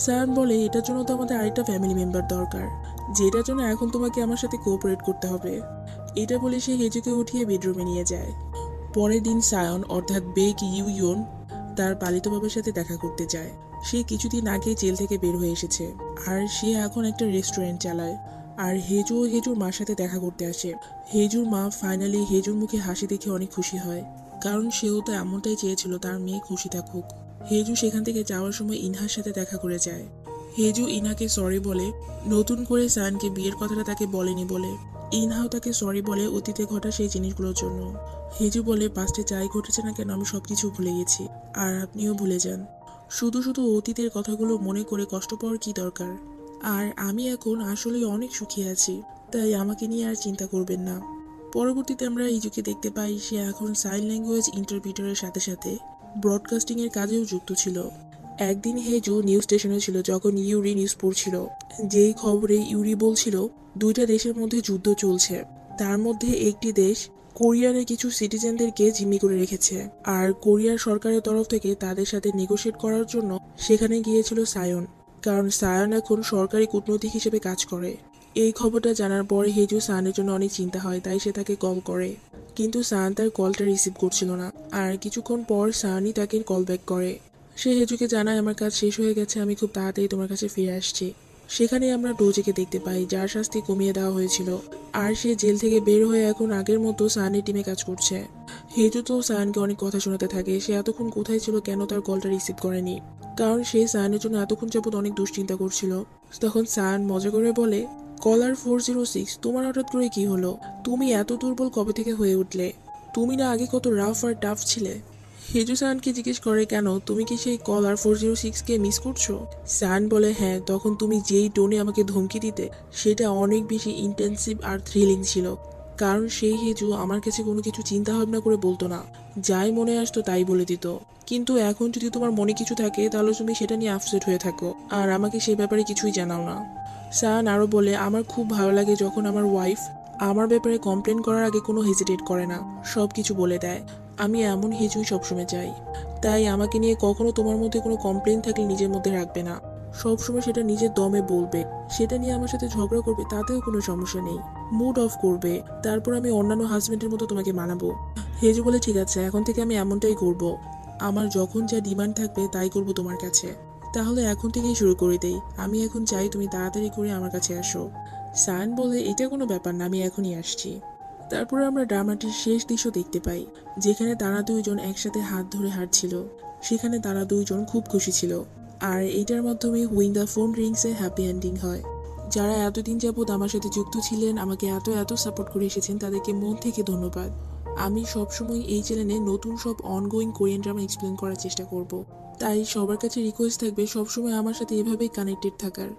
সায়ন বলে, এটার জন্য তো আমাদের আরেকটা ফ্যামিলি মেম্বার দরকার, যেটার জন্য এখন তোমাকে আমার সাথে কোঅপারেট করতে হবে। এটা বলে সে হেজুকে উঠিয়ে বেডরুমে নিয়ে যায়। পরের দিন সায়ন অর্থাৎ বেক ইউ ইয়ন তার পালিত বাবার সাথে দেখা করতে যায়। সে কিছুদিন আগে জেল থেকে বের হয়ে এসেছে, আর সে এখন একটা রেস্টুরেন্ট চালায়। আর হেজু ও হেজুর মার সাথে দেখা করতে আসে। হেজুর মা ফাইনালি হেজুর মুখে হাসি দেখে অনেক খুশি হয়, কারণ সেও তো এমনটাই চেয়েছিল তার মেয়ে খুশি থাকুক। হেজু সেখান থেকে যাওয়ার সময় ইনহার সাথে দেখা করে যায়। হেজু ইনহাকে সরি বলে, নতুন করে সায়নকে বিয়ের কথাটা তাকে বলেনি বলে। ইনহাও তাকে সরি বলে অতীতে ঘটা সেই জিনিসগুলোর জন্য। হেজু বলে, পাস্টে যাই ঘটেছে না কেন আমি সবকিছু ভুলে গেছি, আর আপনিও ভুলে যান। শুধু শুধু অতীতের কথাগুলো মনে করে কষ্ট পাওয়ার কি দরকার। আর আমি এখন আসলে অনেক সুখী আছি, তাই আমাকে নিয়ে আর চিন্তা করবেন না। পরবর্তীতে আমরা ইজুকে দেখতে পাই সে এখন সাইন ল্যাঙ্গুয়েজ ইন্টারপ্রিটারের সাথে সাথে ব্রডকাস্টিং এর কাজেও যুক্ত ছিল। একদিন হেজু নিউজ স্টেশনে ছিল যখন ইউরি নিউজ পড়ছিল, যেই খবরে ইউরি বলছিল দুইটা দেশের মধ্যে যুদ্ধ চলছে, তার মধ্যে একটি দেশ কোরিয়ার কিছু সিটিজেনদেরকে জিম্মি করে রেখেছে, আর কোরিয়ার সরকারের তরফ থেকে তাদের সাথে নেগোশিয়েট করার জন্য সেখানে গিয়েছিল সায়ন, কারণ সায়ন এখন সরকারি কূটনৈতিক হিসেবে কাজ করে। এই খবরটা জানার পরে হেজু সানের জন্য অনেক চিন্তা হয়, তাই সে তাকে কল করে, কিন্তু সান তার কলটা রিসিভ করছিল না। আর কিছুক্ষণ পর সানই তাকে কল ব্যাক করে। সে হেজুকে জানায় আমার কাজ শেষ হয়ে গেছে, আমি খুব তাড়াতাড়ি তোমার কাছে ফিরে আসছি। সেখানে আমরা ডোজেকে দেখতে পাই যার শাস্তি কমিয়ে দেওয়া হয়েছিল, আর সে জেল থেকে বের হয়ে এখন আগের মতো সানের টিমে কাজ করছে। হেজু তো সানকে অনেক কথা শোনাতে থাকে সে এতক্ষণ কোথায় ছিল, কেন তার কলটা রিসিভ করেনি, কারণ সে সানের জন্য এতক্ষণ যাবত অনেক দুশ্চিন্তা করছিল। তখন সান মজা করে বলে, কলার 406, তোমার হঠাৎ করে কি হলো? তুমি এত দুর্বল কবে থেকে হয়ে উঠলে? তুমি না আগে কত রাফ আর টাফ ছিলে? হেজু সানকে জিজ্ঞেস করে, কেন তুমি কি সেই কলার 406 কে মিস করছো? সান বলে, হ্যাঁ, তখন তুমি যেই টোনে আমাকে ধমকি দিতে সেটা অনেক বেশি ইন্টেন্সিভ আর থ্রিলিং ছিল, কারণ সেই হেজু আমার কাছে কোনো কিছু চিন্তা ভাবনা করে বলতো না, যাই মনে আসতো তাই বলে দিত। কিন্তু এখন যদি তোমার মনে কিছু থাকে তাহলে তুমি সেটা নিয়ে আপসেট হয়ে থাকো, আর আমাকে সে ব্যাপারে কিছুই জানাও না। সান আরো বলে, আমার খুব ভালো লাগে যখন আমার ওয়াইফ আমার ব্যাপারে কমপ্লেন করার আগে কোনো হেজিটেট করে না, সব কিছু বলে দেয়। আমি এমন হেজুই সবসময় চাই, তাই আমাকে নিয়ে কখনো তোমার মধ্যে কোনো কমপ্লেন থাকলে নিজের মধ্যে রাখবে না, সবসময় সেটা নিজের দমে বলবে। সেটা নিয়ে আমার সাথে ঝগড়া করবে তাতেও কোনো সমস্যা নেই, মুড অফ করবে, তারপর আমি অন্যান্য হাজবেন্ডের মতো তোমাকে মানাবো। হেজু বলে, ঠিক আছে, এখন থেকে আমি এমনটাই করব, আমার যখন যা ডিমান্ড থাকবে তাই করব তোমার কাছে। তাহলে এখন থেকেই শুরু করে দেই, আমি এখন চাই তুমি তাড়াতাড়ি করে আমার কাছে আসো। সান বলে, এটা কোনো ব্যাপার না, আমি এখনই আসছি। তারপরে আমরা ড্রামাটির শেষ দৃশ্য দেখতে পাই, যেখানে তারা দুইজন একসাথে হাত ধরে হাঁটছিল। সেখানে তারা দুইজন খুব খুশি ছিল, আর এটার মাধ্যমে হুইং দ্য ফোন রিংসে হ্যাপি এন্ডিং হয়। যারা এতদিন যাবৎ আমার সাথে যুক্ত ছিলেন, আমাকে এত এত সাপোর্ট করে এসেছেন, তাদেরকে মন থেকে ধন্যবাদ। আমি সবসময় এই চ্যানেলে নতুন সব অনগোয়িং কোরিয়ান ড্রামা এক্সপ্লেন করার চেষ্টা করব, তাই সবার কাছে রিকোয়েস্ট থাকবে সবসময় আমার সাথে এভাবেই কানেক্টেড থাকার।